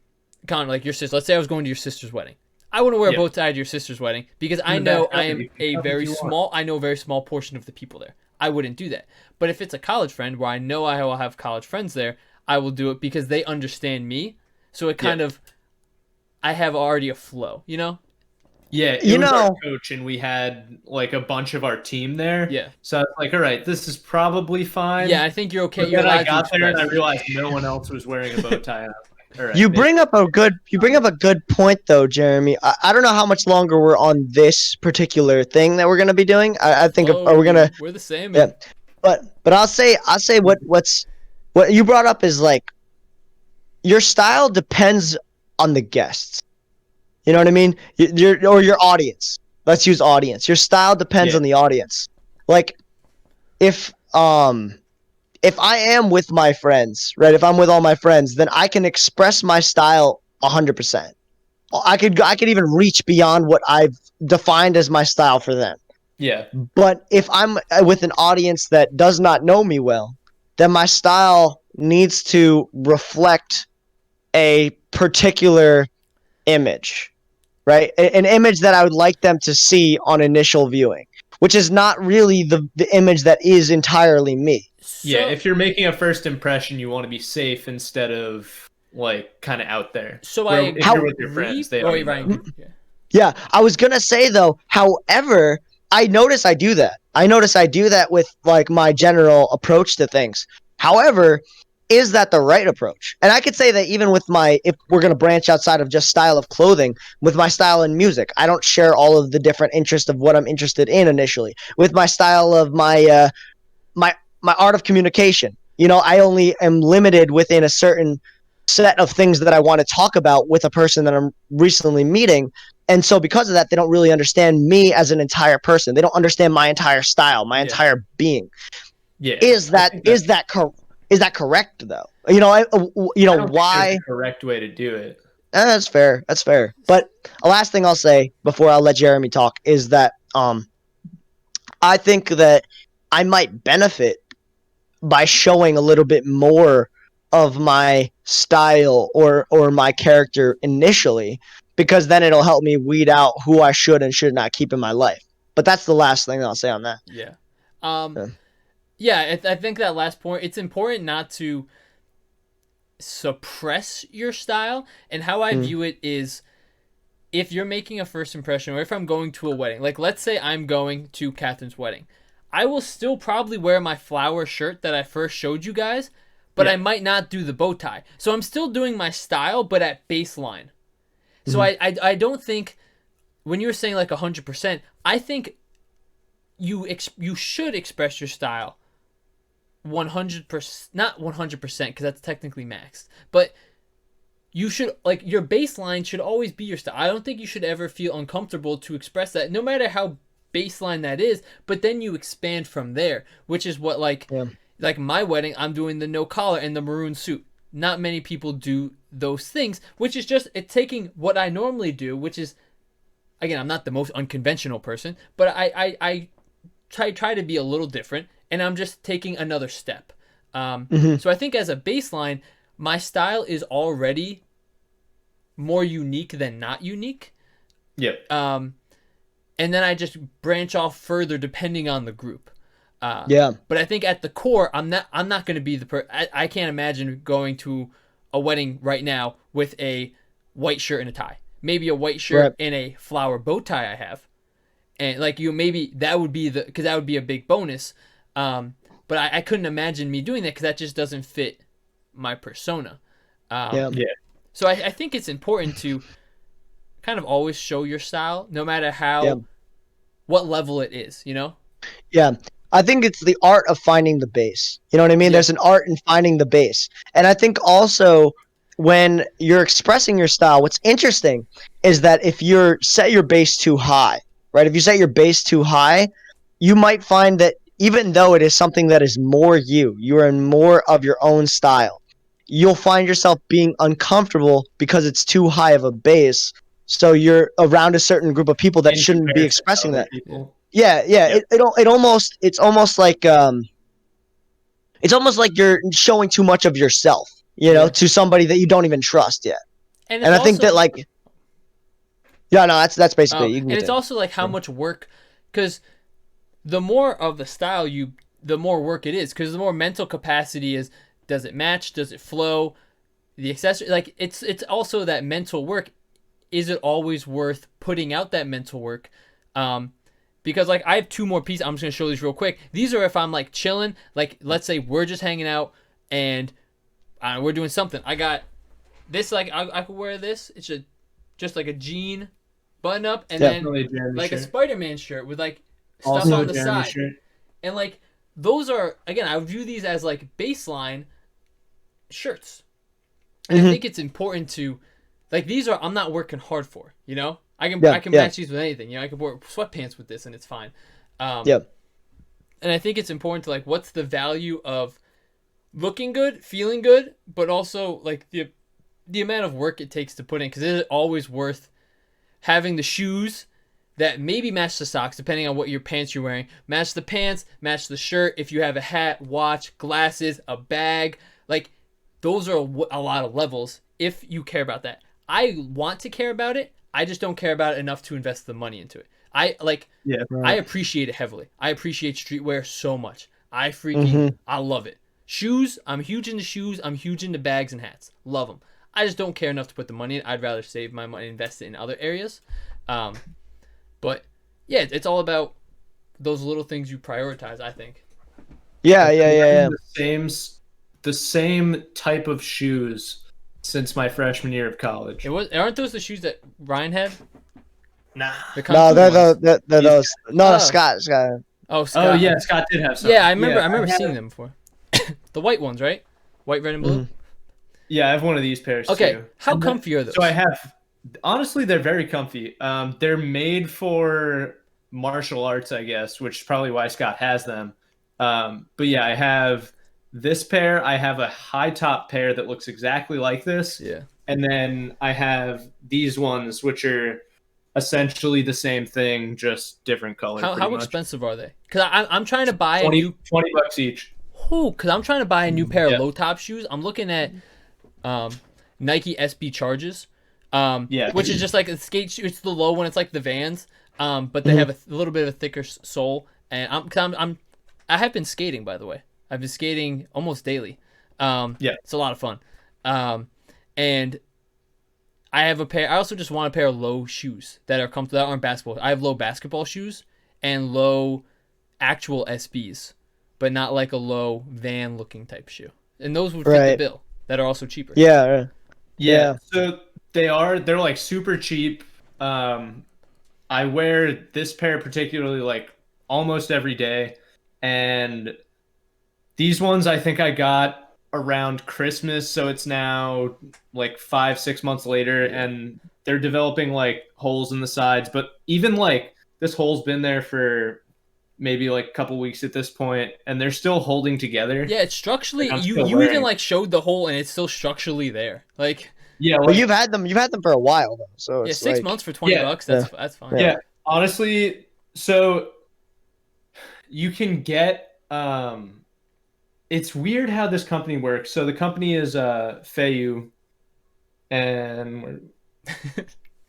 kind of like your sister. Let's say I was going to your sister's wedding. I wouldn't wear a Yeah. bow tie to your sister's wedding because I In the know backyard, I am you can a have very if you want. small. I know a very small portion of the people there. I wouldn't do that. But if it's a college friend where I know I will have college friends there, I will do it because they understand me. So it kind of, I have already a flow, you know? Yeah, it You was our know- coach, and we had like a bunch of our team there. Yeah. So I was like, all right, this is probably fine. Yeah, I think you're okay. But You're then I allowed to got there and I express. realized no one else was wearing a bow tie. And I was like, all right, You maybe- bring up a good point though, Jeremy. I don't know how much longer we're on this particular thing that we're gonna be doing. I think are we gonna We're the same. Yeah. but I'll say what you brought up is like your style depends on the guests. You know what I mean? Your audience. Let's use audience. Your style depends Yeah. on the audience. Like if I am with my friends, right? If I'm with all my friends, then I can express my style 100%. I could even reach beyond what I've defined as my style for them. Yeah. But if I'm with an audience that does not know me well, then my style needs to reflect a particular image, right? An image that I would like them to see on initial viewing, which is not really the image that is entirely me. Yeah, if you're making a first impression, you want to be safe instead of like kind of out there. So Where I if you're with your agree. friends, they Oh, already Ryan, know. yeah. Yeah, I was gonna say though, however, I notice I do that. I notice I do that with like my general approach to things. However, is that the right approach? And I could say that even with if we're gonna branch outside of just style of clothing, with my style in music, I don't share all of the different interests of what I'm interested in initially. With my style of my art of communication, you know, I only am limited within a certain set of things that I want to talk about with a person that I'm recently meeting. And so because of that, they don't really understand me as an entire person. They don't understand my entire style, my entire being. Yeah. Is that correct though? You know, I don't think there's why? a correct way to do it. That's fair. That's fair. But a last thing I'll say before I'll let Jeremy talk is that I think that I might benefit by showing a little bit more of my style or my character initially, because then it'll help me weed out who I should and should not keep in my life. But that's the last thing I'll say on that. Yeah. I think that last point, it's important not to suppress your style. And how I view it is, if you're making a first impression, or if I'm going to a wedding, like let's say I'm going to Catherine's wedding, I will still probably wear my flower shirt that I first showed you guys, but I might not do the bow tie. So I'm still doing my style, but at baseline. So I don't think when you were saying like 100%, I think you should express your style 100%, not 100% because that's technically maxed, but you should, like, your baseline should always be your style. I don't think you should ever feel uncomfortable to express that, no matter how baseline that is, but then you expand from there, which is what, like, like my wedding, I'm doing the no collar and the maroon suit. Not many people do those things, which is just, it's taking what I normally do, which is, again, I'm not the most unconventional person, but I try to be a little different, and I'm just taking another step. So I think as a baseline, my style is already more unique than not unique. Yep. And then I just branch off further depending on the group. But I think at the core, I'm not going to be I can't imagine going to a wedding right now with a white shirt and a tie. Maybe a white shirt and a flower bow tie I have. And like maybe that would be because that would be a big bonus. But I couldn't imagine me doing that because that just doesn't fit my persona. So I think it's important to kind of always show your style, no matter what level it is, you know? Yeah. I think it's the art of finding the base. You know what I mean? There's an art in finding the base. And I think also when you're expressing your style, what's interesting is that if you set your base too high, right? If you set your base too high, you might find that even though it is something that is more you are in more of your own style, you'll find yourself being uncomfortable because it's too high of a base. So you're around a certain group of people that shouldn't be expressing that. It's almost like you're showing too much of yourself, you know, to somebody that you don't even trust yet. And I think that, like, that's basically. And it's also like how much work, because the more of the style the more work it is, because the more mental capacity is. Does it match? Does it flow? The accessory, like, it's also that mental work. Is it always worth putting out that mental work? Because, like, I have two more pieces. I'm just going to show these real quick. These are if I'm, like, chilling. Like, let's say we're just hanging out and we're doing something. I got this, like, I could wear this. It's just like a jean button up and then, like, a Spider-Man shirt with, like, stuff on the side. Shirt. And, like, those are, again, I view these as, like, baseline shirts. And I think it's important to, like, these are, I'm not working hard for, you know? I can match these with anything. You know, I can wear sweatpants with this and it's fine. And I think it's important to, like, what's the value of looking good, feeling good, but also, like, the amount of work it takes to put in, because it is always worth having the shoes that maybe match the socks, depending on what your pants you're wearing. Match the pants, match the shirt. If you have a hat, watch, glasses, a bag, like, those are a lot of levels if you care about that. I want to care about it. I just don't care about it enough to invest the money into it. I appreciate it heavily. I appreciate streetwear so much. I love it. Shoes, I'm huge into shoes. I'm huge into bags and hats. Love them. I just don't care enough to put the money in. I'd rather save my money and invest it in other areas. But yeah, it's all about those little things you prioritize, I think. Yeah. The same type of shoes since my freshman year of college. Aren't those the shoes that Ryan had? Nah. They're those. No, Scott. Oh, Scott. Oh yeah, Scott did have some. Yeah, I remember seeing them before. The white ones, right? White, red, and blue. Yeah, I have one of these pairs too. How comfy are those? So I have. Honestly, they're very comfy. They're made for martial arts, I guess, which is probably why Scott has them. But yeah, I have this pair. I have a high top pair that looks exactly like this. Yeah. And then I have these ones, which are essentially the same thing, just different color. How expensive are they? Because I'm trying to buy $20 each. Because I'm trying to buy a new pair of low top shoes. I'm looking at Nike SB Charges. Which is just like a skate shoe. It's the low one. It's like the Vans, but they have a little bit of a thicker sole. And I have been skating, by the way. I've been skating almost daily. It's a lot of fun. And I have a pair. I also just want a pair of low shoes that are comfortable, that aren't basketball. I have low basketball shoes and low actual SBs, but not like a low Van looking type shoe. And those would fit the bill. That are also cheaper. Yeah. So they're like super cheap. I wear this pair particularly like almost every day, and these ones I think I got around Christmas, so it's now like 5-6 months later, and they're developing like holes in the sides, but even like this hole's been there for maybe like a couple weeks at this point, and they're still holding together. Yeah, it's structurally. Like, I'm you still you wearing even like showed the hole, and it's still structurally there. Like Yeah, But like, you've had them for a while though, so yeah, it's 6 months for $20. That's fine. yeah, honestly, so you can get it's weird how this company works. So the company is Feiyu, and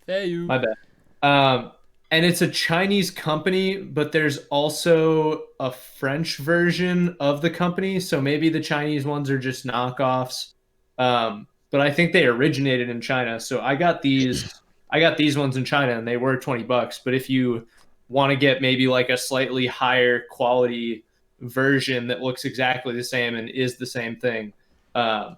Hey, you. my bad. And it's a Chinese company, but there's also a French version of the company. So maybe the Chinese ones are just knockoffs. But I think they originated in China. So I got these ones in China, and they were $20. But if you want to get maybe like a slightly higher quality version that looks exactly the same and is the same thing, I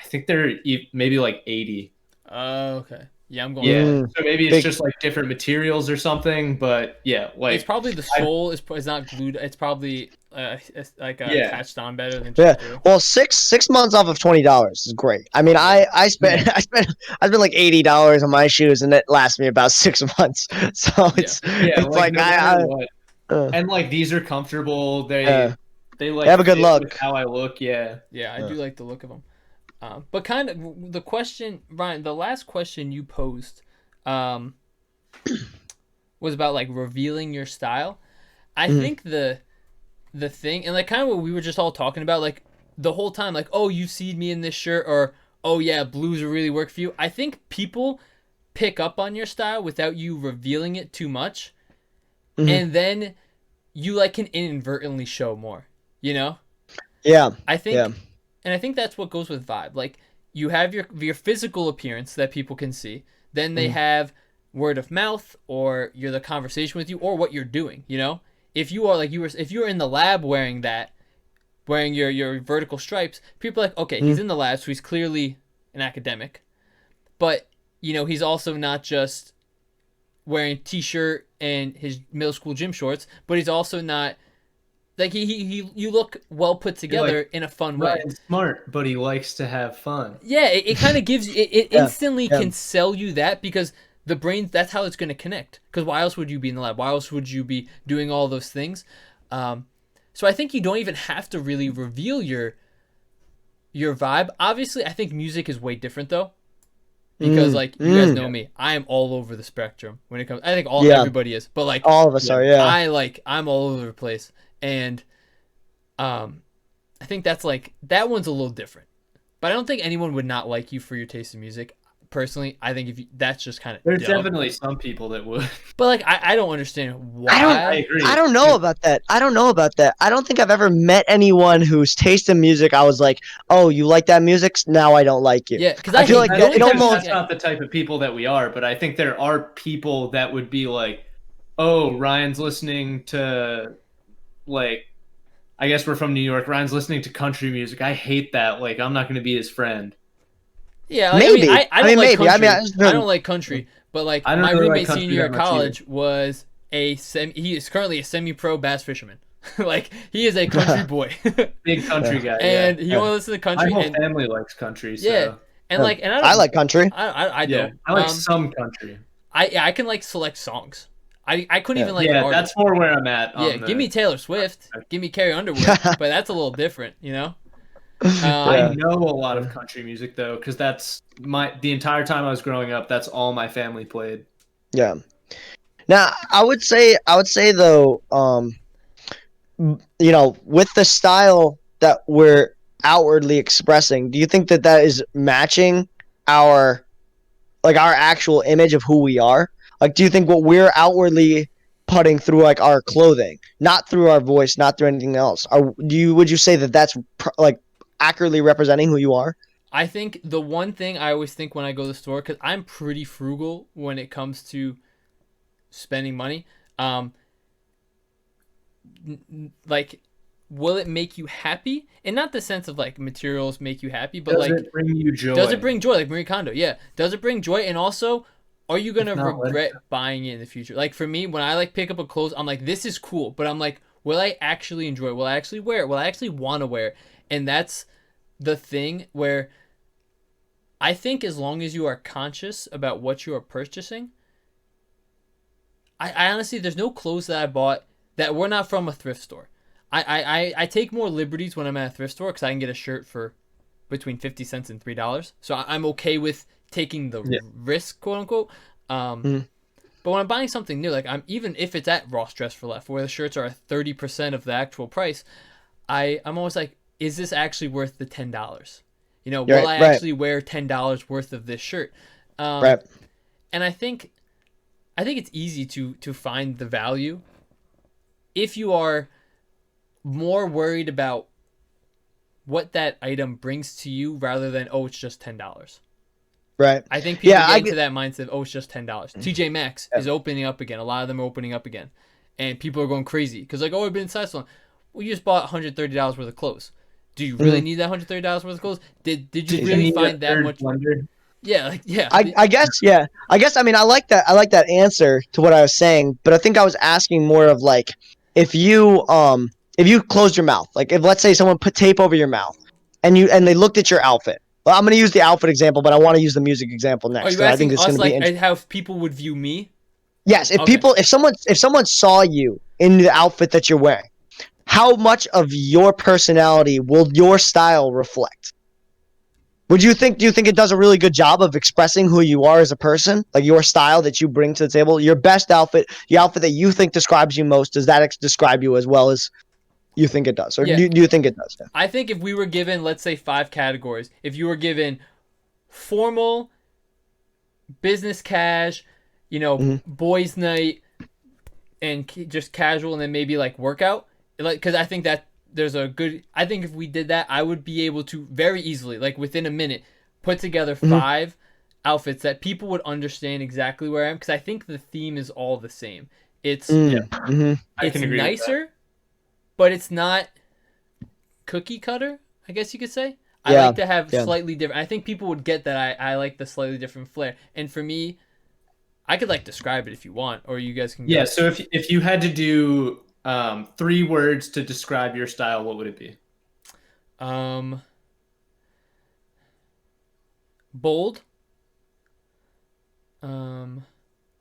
think they're maybe like 80. Okay. Yeah, I'm going. Yeah, so maybe it's Big- just like different materials or something, but yeah, like It's probably the sole is not glued. It's probably Yeah. attached on better than Yeah. through. Well, 6 months off of $20 is great. I mean, I spent I spent like $80 on my shoes, and it lasts me about 6 months. So it's like no I matter what. uh, And like these are comfortable. They like They have a good fit look. with how I look. Yeah. Yeah, I do like the look of them. But kind of the question, Ryan, the last question you posed was about like revealing your style. I think the thing, and like kind of what we were just all talking about, like the whole time, like, oh, you've seen me in this shirt, or oh yeah, blues will really work for you. I think people pick up on your style without you revealing it too much, and then you like can inadvertently show more, you know? yeah. I think, Yeah. and I think that's what goes with vibe. Like you have your physical appearance that people can see. Then they have word of mouth, or you're the conversation with you, or what you're doing. You know, if you are like if you were in the lab wearing your vertical stripes, people are like, okay, he's in the lab, so he's clearly an academic. But you know, he's also not just wearing a t-shirt and his middle school gym shorts, but he's also not. Like you look well put together in a fun way. Ryan's smart, but he likes to have fun. Yeah, it kind of gives you it Yeah, instantly yeah. can sell you that, because the brain, that's how it's going to connect. Because why else would you be in the lab? Why else would you be doing all those things? So I think you don't even have to really reveal your vibe. Obviously, I think music is way different though. Because like you guys know me, I am all over the spectrum when it comes. I think everybody is, but like All of us are, yeah. I'm all over the place. And I think that's like that one's a little different, but I don't think anyone would not like you for your taste in music. Personally, I think that's just kind of There's definitely some people that would. But like I don't understand why. I agree. I don't know about that. I don't think I've ever met anyone whose taste in music I was like, oh, you like that music? Now I don't like you. Yeah, because I feel like the only it time- almost- That's not the type of people that we are, but I think there are people that would be like, oh, Ryan's listening to, like, I guess we're from New York. Ryan's listening to country music. I hate that. Like, I'm not going to be his friend. Yeah, like, Maybe. I I don't mean, like maybe. country. I just I don't like country, but like I don't my really like roommate country senior year that at much college was he is currently a semi-pro bass fisherman. Like he is a country boy, Big country guy. and yeah. he wants to listen to My country. whole And family likes country. So. yeah, and like and I like country. I Yeah, don't. I like some country. I can like select songs. I couldn't even like an Yeah, artist. that's more where I'm at. Yeah, give me Taylor Swift, give me Carrie Underwood, but that's a little different, you know. I know a lot of country music though, because that's the entire time I was growing up. That's all my family played. Yeah. Now, I would say though, you know, with the style that we're outwardly expressing, do you think that is matching our actual image of who we are? Like, do you think what we're outwardly putting through like our clothing, not through our voice, not through anything else, would you say that that's like accurately representing who you are? I think the one thing I always think when I go to the store, because I'm pretty frugal when it comes to spending money, like, will it make you happy? And not the sense of like materials make you happy, but Does like, it bring you joy? does it bring joy? Like Marie Kondo, yeah. Does it bring joy? And also, are you gonna If not, let it regret buying it in the future? Like for me, when I like pick up a clothes, I'm like, this is cool, but I'm like, will I actually enjoy it? Will I actually wear it? Will I actually want to wear it? And that's the thing where I think as long as you are conscious about what you are purchasing, I honestly, there's no clothes that I bought that were not from a thrift store. I take more liberties when I'm at a thrift store because I can get a shirt for between 50 cents and $3. So I'm okay with taking the risk, quote unquote. But when I'm buying something new, like even if it's at Ross Dress for Less, where the shirts are 30% of the actual price, I'm always like, is this actually worth the $10? You know, will I actually wear $10 worth of this shirt? And I think it's easy to find the value if you are more worried about what that item brings to you rather than, oh, it's just $10. Right. I think people get into that mindset of, oh, it's just $10. TJ Maxx is opening up again. A lot of them are opening up again. And people are going crazy because, like, oh, I've been inside so long. Well, you just bought $130 worth of clothes. Do you really need that $130 worth of clothes? Did you really find that much? Yeah, like, yeah. I guess, yeah. I guess, I mean, I like that answer to what I was saying, but I think I was asking more of, like, if you closed your mouth, like, if, let's say, someone put tape over your mouth and they looked at your outfit. Well, I'm going to use the outfit example, but I want to use the music example next. Are you asking I think it's us, going to be like, interesting. how people would view me? Yes, if someone saw you in the outfit that you're wearing, how much of your personality will your style reflect? Do you think it does a really good job of expressing who you are as a person? Like your style that you bring to the table, your best outfit, the outfit that you think describes you most, does that describe you as well as you think it does? Or do you think it does? Yeah. I think if we were given, let's say, 5 categories, if you were given formal, business cash, boys night, and just casual, and then maybe like workout, because I think that I think if we did that, I would be able to very easily, like within a minute, put together 5 outfits that people would understand exactly where I am, because I think the theme is all the same. It's it's nicer, but it's not cookie cutter, I guess you could say. I like to have slightly different. I think people would get that I like the slightly different flair. And for me, I could like describe it if you want, or you guys can go. Yeah, so if you had to do 3 words to describe your style, what would it be? Bold,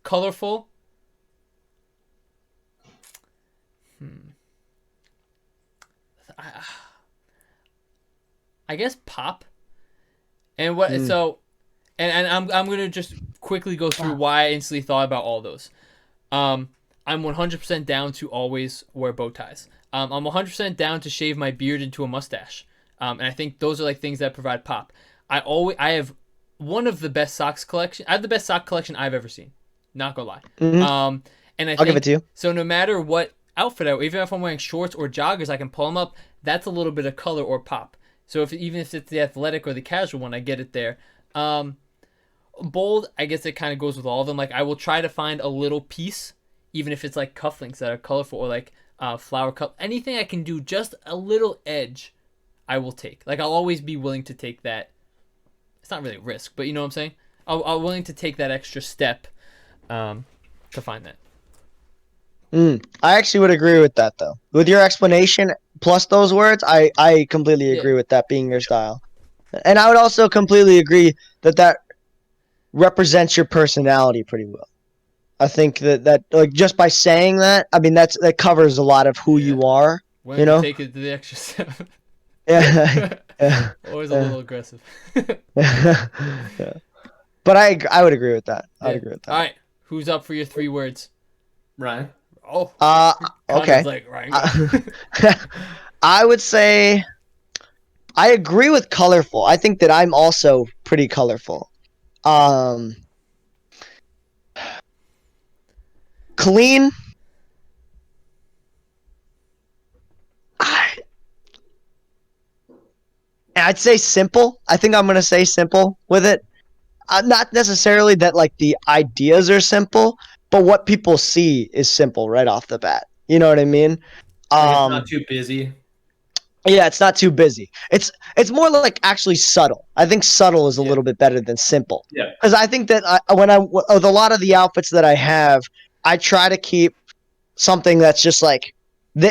colorful, I guess pop. And what so and I'm gonna just quickly go through why I instantly thought about all those. I'm 100% down to always wear bow ties. I'm 100% down to shave my beard into a mustache. And I think those are like things that provide pop. I have one of the best socks collection. I have the best sock collection I've ever seen. Not gonna lie. And I'll give it to you. So no matter what outfit even if I'm wearing shorts or joggers, I can pull them up. That's a little bit of color or pop. So even if it's the athletic or the casual one, I get it there. Bold, I guess it kind of goes with all of them. Like I will try to find a little piece, even if it's like cufflinks that are colorful or like flower cup. Anything I can do, just a little edge, I will take. Like I'll always be willing to take that. It's not really a risk, but you know what I'm saying? I'm willing to take that extra step to find that. I actually would agree with that, though. With your explanation plus those words, I completely agree with that being your style. And I would also completely agree that represents your personality pretty well. I think that like just by saying that, I mean that covers a lot of who you are. When you take it to the extra step. Yeah. Always a little aggressive. Yeah. But I would agree with that. I would agree with that. All right, who's up for your 3 words? Ryan. Oh. Okay. Like, Ryan. I would say I agree with colorful. I think that I'm also pretty colorful. Clean. I'd say simple. I think I'm going to say simple with it. Not necessarily that like the ideas are simple, but what people see is simple right off the bat. You know what I mean? Like it's not too busy. Yeah, it's not too busy. It's more like actually subtle. I think subtle is a little bit better than simple. Yeah. Because I think that with a lot of the outfits that I have, I try to keep something that's just like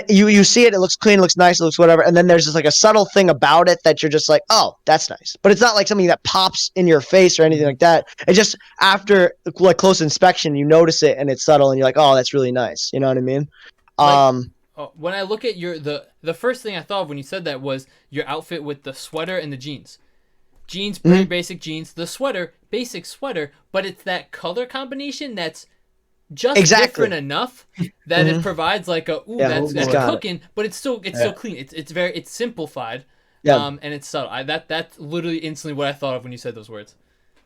you see it looks clean, it looks nice, it looks whatever, and then there's just like a subtle thing about it that you're just like, oh, that's nice, but it's not like something that pops in your face or anything like that. It's just after like close inspection you notice it and it's subtle and you're like, oh, that's really nice, you know what I mean? When I look at the first thing I thought of when you said that was your outfit with the sweater and the jeans. Jeans, pretty basic jeans. The sweater, basic sweater, but it's that color combination that's just different enough that it provides like a that's cooking, but it's still clean. It's simplified, and it's subtle. That's literally instantly what I thought of when you said those words.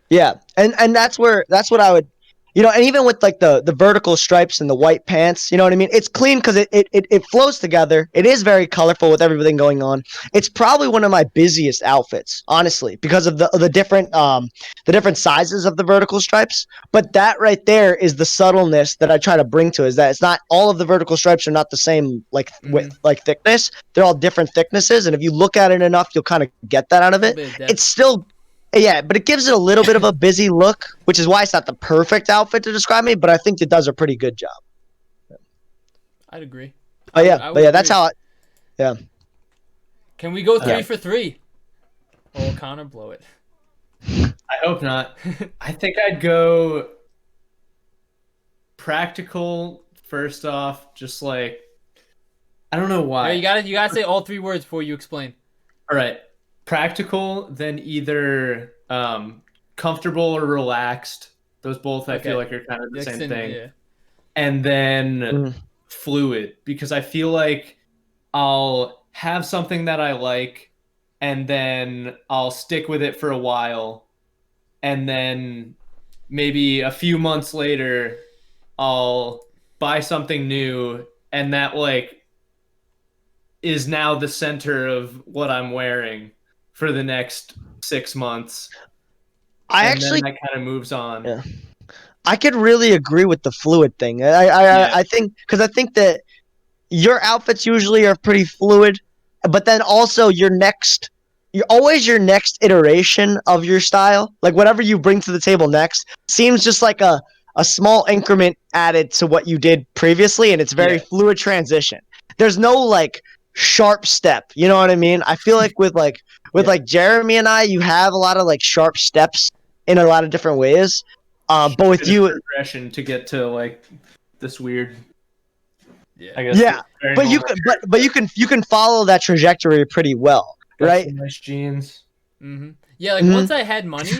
Yeah, and that's what I would, and even with like the vertical stripes and the white pants, you know what I mean? It's clean because it flows together. It is very colorful with everything going on. It's probably one of my busiest outfits, honestly, because of the different sizes of the vertical stripes. But that right there is the subtleness that I try to bring to it, is that it's not all of the vertical stripes are not the same width, like thickness. They're all different thicknesses, and if you look at it enough, you'll kind of get that out of it. It's still. Yeah, but it gives it a little bit of a busy look, which is why it's not the perfect outfit to describe me, but I think it does a pretty good job. I'd agree. But yeah, that's how yeah. Can we go 3 for 3? Or will Connor blow it? I hope not. I think I'd go practical first off, just like, I don't know why. Yeah, you gotta say all 3 words before you explain. All right. Practical, then either comfortable or relaxed. Those both I feel like are kind of the same thing. Yeah. And then fluid, because I feel like I'll have something that I like and then I'll stick with it for a while, and then maybe a few months later I'll buy something new, and that like is now the center of what I'm wearing for the next 6 months. Then that kind of moves on. Yeah. I could really agree with the fluid thing. I think, because I think that your outfits usually are pretty fluid, but then also your next iteration of your style, like whatever you bring to the table next, seems just like a small increment added to what you did previously, and it's very fluid transition. There's no like sharp step, you know what I mean? I feel like with like Jeremy and I, you have a lot of like sharp steps in a lot of different ways. But with you, progression to get to like this weird. I guess. But you can follow that trajectory pretty well, right? Nice jeans. Mm-hmm. Yeah, like once I had money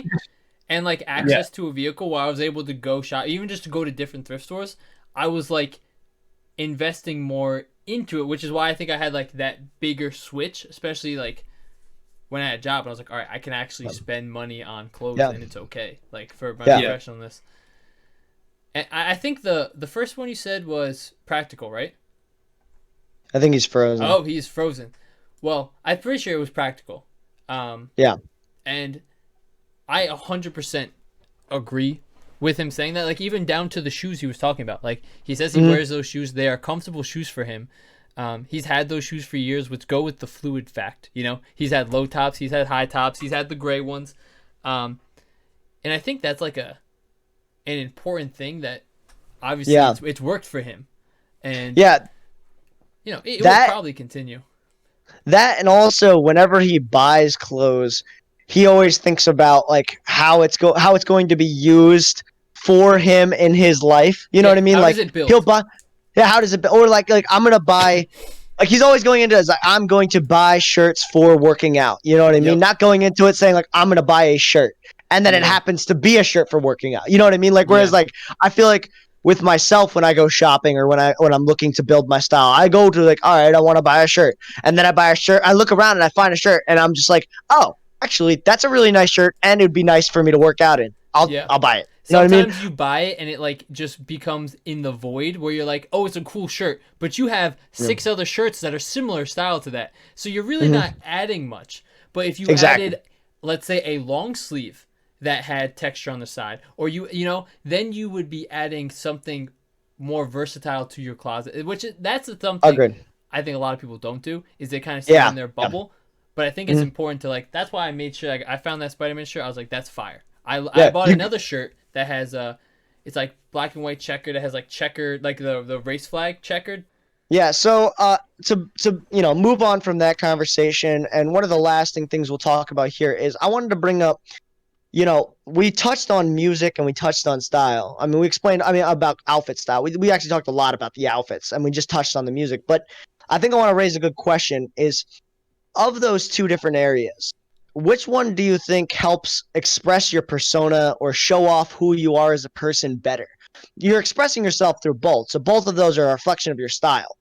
and like access to a vehicle where I was able to go shop, even just to go to different thrift stores, I was like investing more into it, which is why I think I had like that bigger switch, especially like when I had a job and I was like, all right, I can actually spend money on clothes and it's okay, like for my professionalness. And I think the first one you said was practical, right? I think he's frozen. Oh, he's frozen. Well, I'm pretty sure it was practical. Yeah. And I 100% agree with him saying that, like even down to the shoes he was talking about. Like he says he wears those shoes. They are comfortable shoes for him. He's had those shoes for years, which go with the fluid fact. You know, he's had low tops, he's had high tops, he's had the gray ones. And I think that's like an important thing that obviously it's worked for him. And you know, it will probably continue. That, and also whenever he buys clothes, he always thinks about like how it's going to be used for him in his life. You know what I mean? How like does it build? He'll buy. Yeah, how does it build? Or like I'm gonna buy. Like he's always going into it as like, I'm going to buy shirts for working out. You know what I mean? Not going into it saying like I'm gonna buy a shirt and then it happens to be a shirt for working out. You know what I mean? Like whereas like I feel like with myself when I go shopping or when I'm looking to build my style, I go to like, all right, I want to buy a shirt, and then I buy a shirt. I look around and I find a shirt, and I'm just like, oh, actually, that's a really nice shirt, and it'd be nice for me to work out in. I'll buy it. You know what I mean? Sometimes you buy it and it like just becomes in the void where you're like, oh, it's a cool shirt, but you have 6 other shirts that are similar style to that, so you're really not adding much. But if you added, let's say, a long sleeve that had texture on the side, or you know, then you would be adding something more versatile to your closet, that's something I think a lot of people don't do, is they kind of stay in their bubble. But I think it's important to like. That's why I made sure I found that Spider-Man shirt. I was like, that's fire. I bought another shirt that has it's like black and white checkered. It has like checkered, like the race flag checkered. Yeah. So to move on from that conversation, and one of the lasting things we'll talk about here is I wanted to bring up. We touched on music and we touched on style. I mean, we explained, about outfit style. We actually talked a lot about the outfits and we just touched on the music. But I think I want to raise a good question is, of those two different areas, which one do you think helps express your persona or show off who you are as a person better? You're expressing yourself through both. So both of those are a reflection of your style.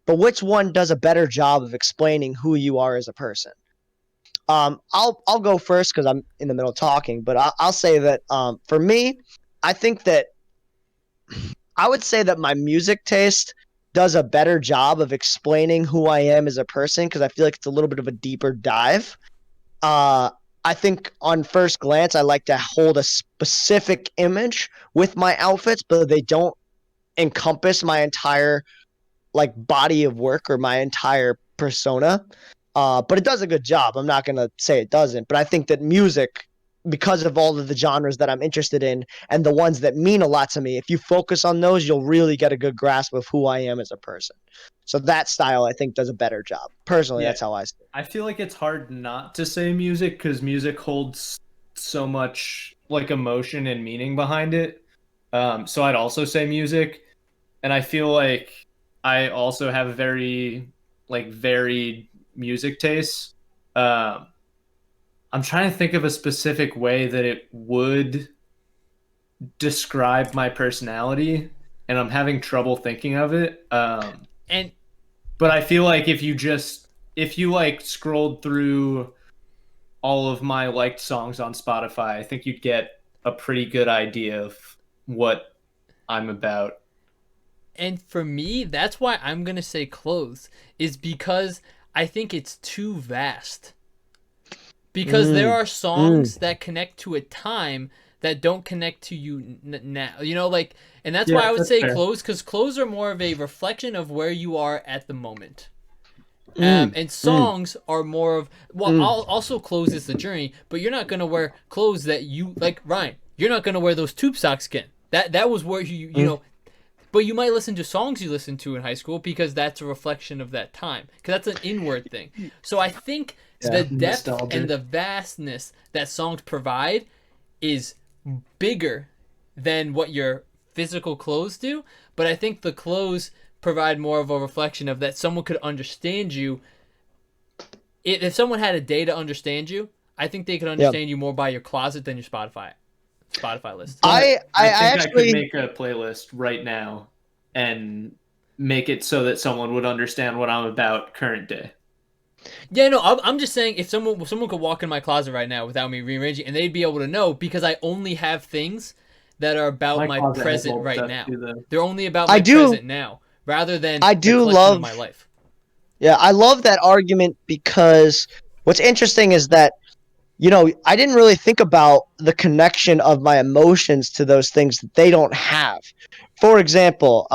But which one does a better job of explaining who you are as a person? I'll go first because I'm in the middle of talking, but I'll say that for me, I think that I would say that my music taste does a better job of explaining who I am as a person because I feel like it's a little bit of a deeper dive. I think on first glance, I like to hold a specific image with my outfits, but they don't encompass my entire like body of work or my entire persona. But it does a good job. I'm not going to say it doesn't, but I think that music, because of all of the genres that I'm interested in and the ones that mean a lot to me, if you focus on those, you'll really get a good grasp of who I am as a person. So that style, I think, does a better job. Personally, that's how I see it. I feel like it's hard not to say music because music holds so much like emotion and meaning behind it. So I'd also say music. And I feel like I also have very varied music tastes. I'm trying to think of a specific way that it would describe my personality, and I'm having trouble thinking of it. But I feel like if you scrolled through all of my liked songs on Spotify, I think you'd get a pretty good idea of what I'm about. And for me, that's why I'm going to say clothes, is because I think it's too vast. Because there are songs that connect to a time that don't connect to you now. And that's why I would say clothes, because clothes are more of a reflection of where you are at the moment. And songs are more of, also clothes is the journey, but you're not going to wear clothes that you, like Ryan, you're not going to wear those tube socks again. That was where you know, but you might listen to songs you listened to in high school because that's a reflection of that time. Because that's an inward thing. So I think the depth and the vastness that songs provide is bigger than what your physical clothes do. But I think the clothes provide more of a reflection of that someone could understand you. If someone had a day to understand you, I think they could understand you more by your closet than your Spotify list. I actually could make a playlist right now and make it so that someone would understand what I'm about current day. Yeah, no, I'm just saying if someone could walk in my closet right now without me rearranging, and they'd be able to know because I only have things that are about my present right now. They're only about my present now, rather than the collection of my life. Yeah, I love that argument because what's interesting is that I didn't really think about the connection of my emotions to those things that they don't have. For example,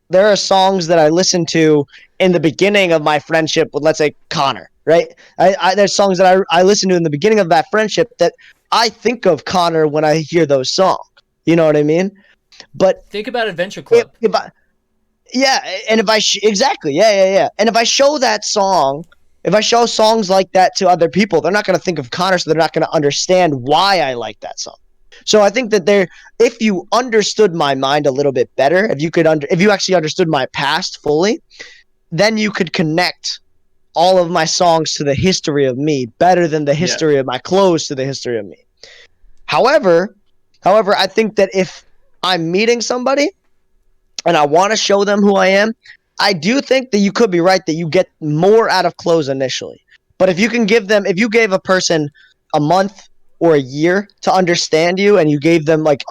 there are songs that I listen to in the beginning of my friendship with, let's say, Connor, right? There's songs that I listen to in the beginning of that friendship that I think of Connor when I hear those songs. You know what I mean? But think about Adventure Club. And if I exactly, yeah. And if I show that song, if I show songs like that to other people, they're not going to think of Connor, so they're not going to understand why I like that song. So I think that if you understood my mind a little bit better, if you actually understood my past fully, then you could connect all of my songs to the history of me better than the history of my clothes to the history of me. However, I think that if I'm meeting somebody and I want to show them who I am, I do think that you could be right that you get more out of clothes initially. But if you gave a person a month or a year to understand you, and you gave them like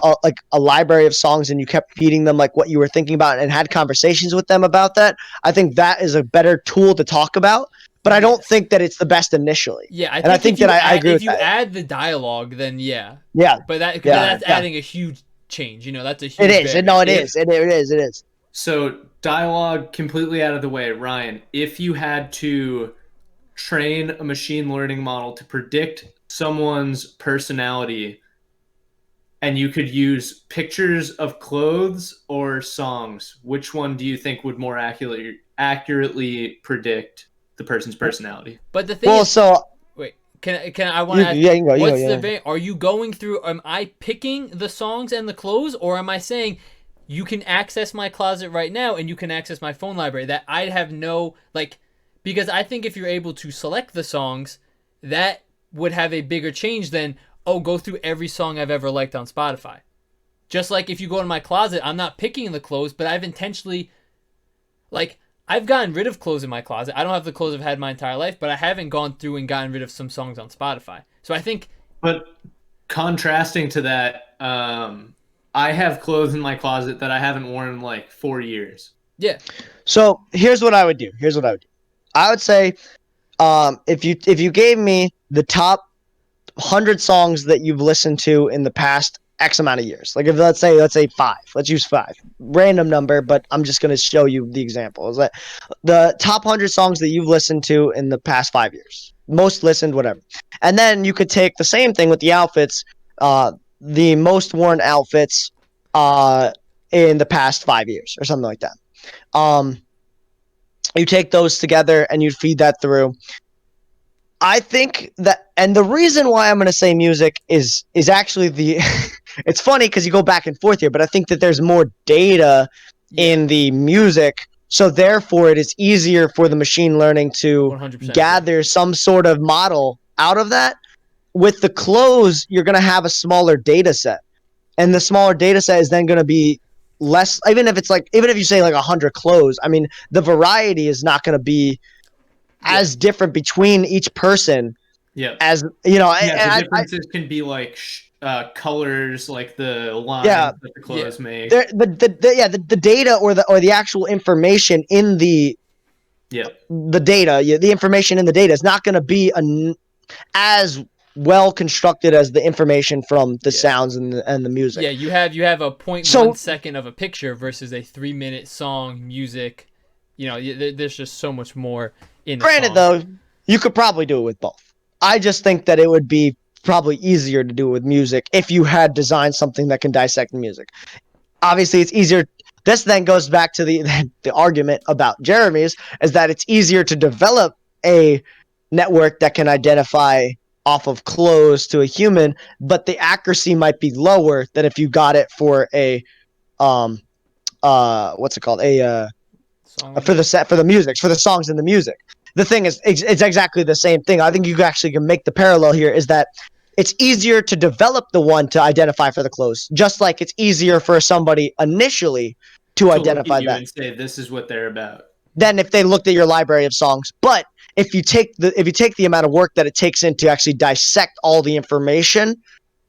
a library of songs, and you kept feeding them like what you were thinking about and had conversations with them about that, I think that is a better tool to talk about. But I don't think that it's the best initially. Yeah, I think that I agree with that. If you add the dialogue, then yeah. But that's adding a huge change. That's a huge. It is. It is. dialogue completely out of the way, Ryan, if you had to train a machine learning model to predict someone's personality and you could use pictures of clothes or songs, which one do you think would more accurately predict the person's personality? But the thing Well, is, so wait, can I want to ask? yeah, you can go. You What's go, the yeah. vein? Are you going through? Am I picking the songs and the clothes, or am I saying you can access my closet right now and you can access my phone library? That I'd have no like, because I think if you're able to select the songs, that would have a bigger change than go through every song I've ever liked on Spotify. Just like if you go in my closet, I'm not picking the clothes, but I've intentionally like. I've gotten rid of clothes in my closet. I don't have the clothes I've had my entire life, but I haven't gone through and gotten rid of some songs on Spotify. So I think. But contrasting to that, I have clothes in my closet that I haven't worn in like 4 years. Yeah. So here's what I would do. I would say, if you gave me the top 100 songs that you've listened to in the past X amount of years, like if let's say 5, let's use 5, random number, but I'm just gonna show you the example. Is that the top 100 songs that you've listened to in the past 5 years, most listened, whatever, and then you could take the same thing with the outfits, the most worn outfits, in the past 5 years or something like that. You take those together and you feed that through. I think that, and the reason why I'm going to say music is actually the, it's funny because you go back and forth here, but I think that there's more data in the music, so therefore it is easier for the machine learning to 100% gather some sort of model out of that. With the clothes, you're going to have a smaller data set, and the smaller data set is then going to be less, even if you say like 100 clothes, I mean, the variety is not going to be as different between each person. Yeah. As you know, the differences can be like colors, like the lines that the clothes make. The data or the actual information in the data, the information in the data is not going to be as well constructed as the information from the sounds and the music. Yeah, you have a 0.1 second of a picture versus a 3-minute song music. You know, there's just so much more in. Granted, though, you could probably do it with both. I just think that it would be probably easier to do it with music if you had designed something that can dissect the music. Obviously, it's easier. This then goes back to the argument about Jeremy's, is that it's easier to develop a network that can identify off of clothes to a human, but the accuracy might be lower than if you got it for a what's it called, for the music, for the songs and the music. The thing is, it's exactly the same thing. I think you actually can make the parallel here, is that it's easier to develop the one to identify for the clothes, just like it's easier for somebody initially to identify that and say this is what they're about, than if they looked at your library of songs. But if you take the amount of work that it takes in to actually dissect all the information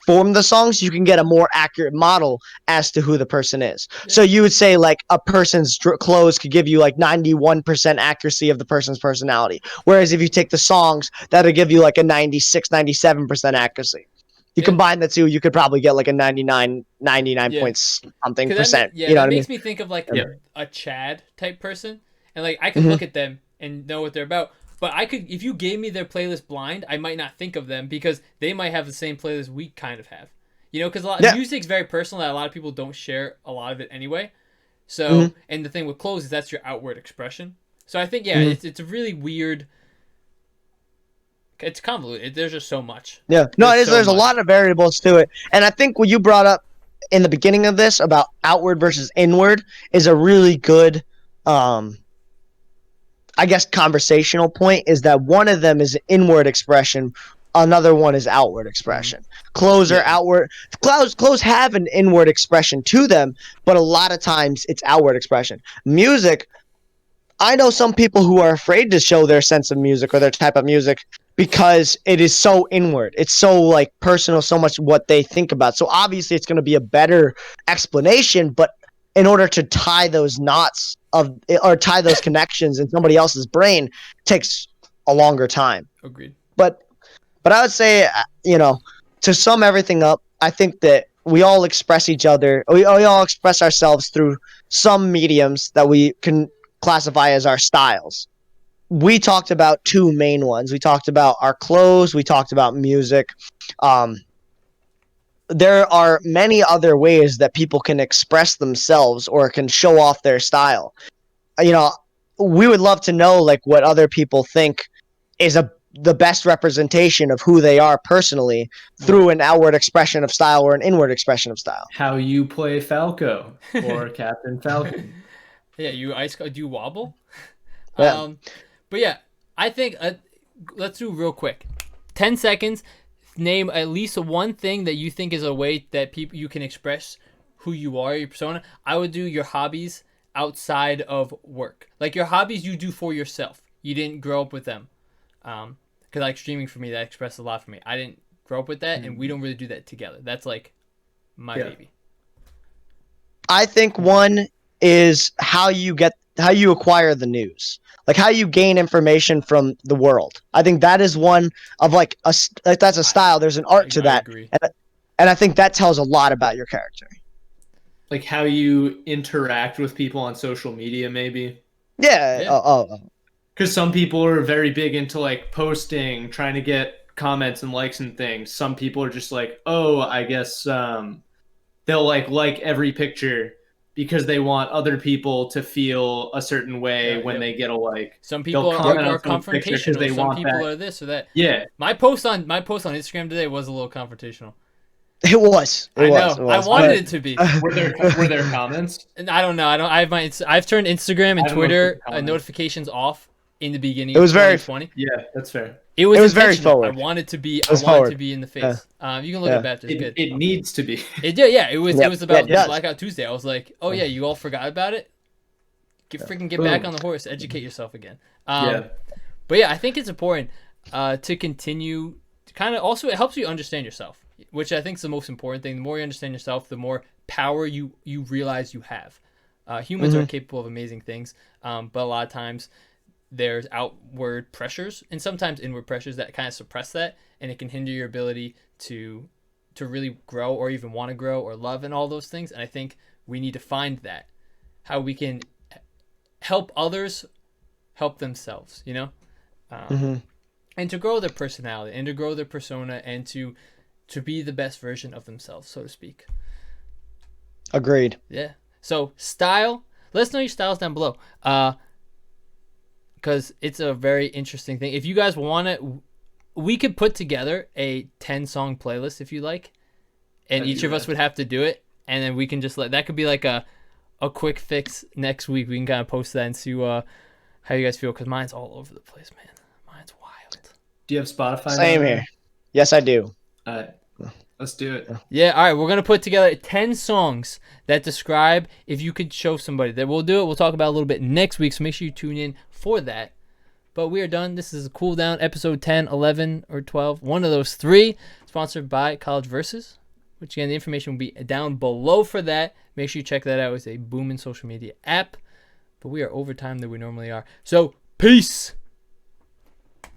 from the songs, you can get a more accurate model as to who the person is. Yeah. So you would say like a person's clothes could give you like 91% accuracy of the person's personality. Whereas if you take the songs, that'll give you like a 96, 97% accuracy. You combine the two, you could probably get like a 99 point something percent. You know what I mean? Makes me think of like a Chad type person. And like I could look at them and know what they're about. But I could, if you gave me their playlist blind, I might not think of them because they might have the same playlist we kind of have. You know, because a lot of music's very personal. That a lot of people don't share a lot of it anyway. So, and the thing with clothes is that's your outward expression. So I think it's a really weird. It's convoluted. There's just so much. Yeah, no, it is. There's a lot of variables to it, and I think what you brought up in the beginning of this about outward versus inward is a really good. I guess conversational point is that one of them is inward expression, another one is outward expression. Clothes are outward. Clothes have an inward expression to them, but a lot of times it's outward expression. Music, I know some people who are afraid to show their sense of music or their type of music because it is so inward. It's so like personal, so much what they think about. So obviously it's going to be a better explanation, but in order to tie those knots or tie those connections in somebody else's brain takes a longer time. Agreed. But I would say, to sum everything up, I think that we all express each other. We all express ourselves through some mediums that we can classify as our styles. We talked about two main ones. We talked about our clothes. We talked about music. There are many other ways that people can express themselves or can show off their style. You know, we would love to know like what other people think is the best representation of who they are personally through an outward expression of style or an inward expression of style. How you play Falco or Captain Falcon. Yeah, do you wobble? Yeah. But yeah, I think let's do real quick. 10 seconds. Name at least one thing that you think is a way that you can express who you are, your persona. I would do your hobbies outside of work. Like your hobbies you do for yourself. You didn't grow up with them. Because like streaming for me, that expressed a lot for me. I didn't grow up with that, and we don't really do that together. That's like my baby. I think one is how you acquire the news, like how you gain information from the world. I think that is one of like that's a style. There's an art to that, and I think that tells a lot about your character. Like how you interact with people on social media, maybe. Yeah. Because some people are very big into like posting, trying to get comments and likes and things. Some people are just like, oh, I guess they'll like every picture because they want other people to feel a certain way when they get a like. Some people are confrontational. Some people are this or that. Yeah. My post on Instagram today was a little confrontational. It was. I wanted it to be. Were there comments? And I don't know. I've turned Instagram and Twitter notifications off in the beginning. It was of 2020. Yeah, that's fair. It was very forward. I wanted to be in the face. You can look at that. It's good. It needs to be. It did. Yeah. It was about Blackout Tuesday. I was like, oh yeah, you all forgot about it. Get back on the horse. Educate yourself again. But yeah, I think it's important to continue. Kind of also, it helps you understand yourself, which I think is the most important thing. The more you understand yourself, the more power you realize you have. Humans are capable of amazing things, but a lot of times there's outward pressures and sometimes inward pressures that kind of suppress that, and it can hinder your ability to really grow or even want to grow or love and all those things. And I think we need to find that, how we can help others help themselves, you know, and to grow their personality and to grow their persona and to be the best version of themselves, so to speak. Agreed. Yeah. So style, let us know your styles down below. Because it's a very interesting thing. If you guys want it, we could put together a 10-song playlist if you like, and each of us would have to do it, and then we can just that could be like a quick fix next week. We can kind of post that and see how you guys feel, because mine's all over the place, man. Mine's wild. Do you have Spotify? Same here. Yes, I do. All right. Let's do it. Yeah, all right. We're going to put together 10 songs that describe if you could show somebody. That we'll do it. We'll talk about it a little bit next week, so make sure you tune in for that. But we are done. This is a Cooldown episode 10, 11, or 12. One of those three. Sponsored by College Versus, which again, the information will be down below for that. Make sure you check that out. It's a booming social media app. But we are over time than we normally are. So, peace.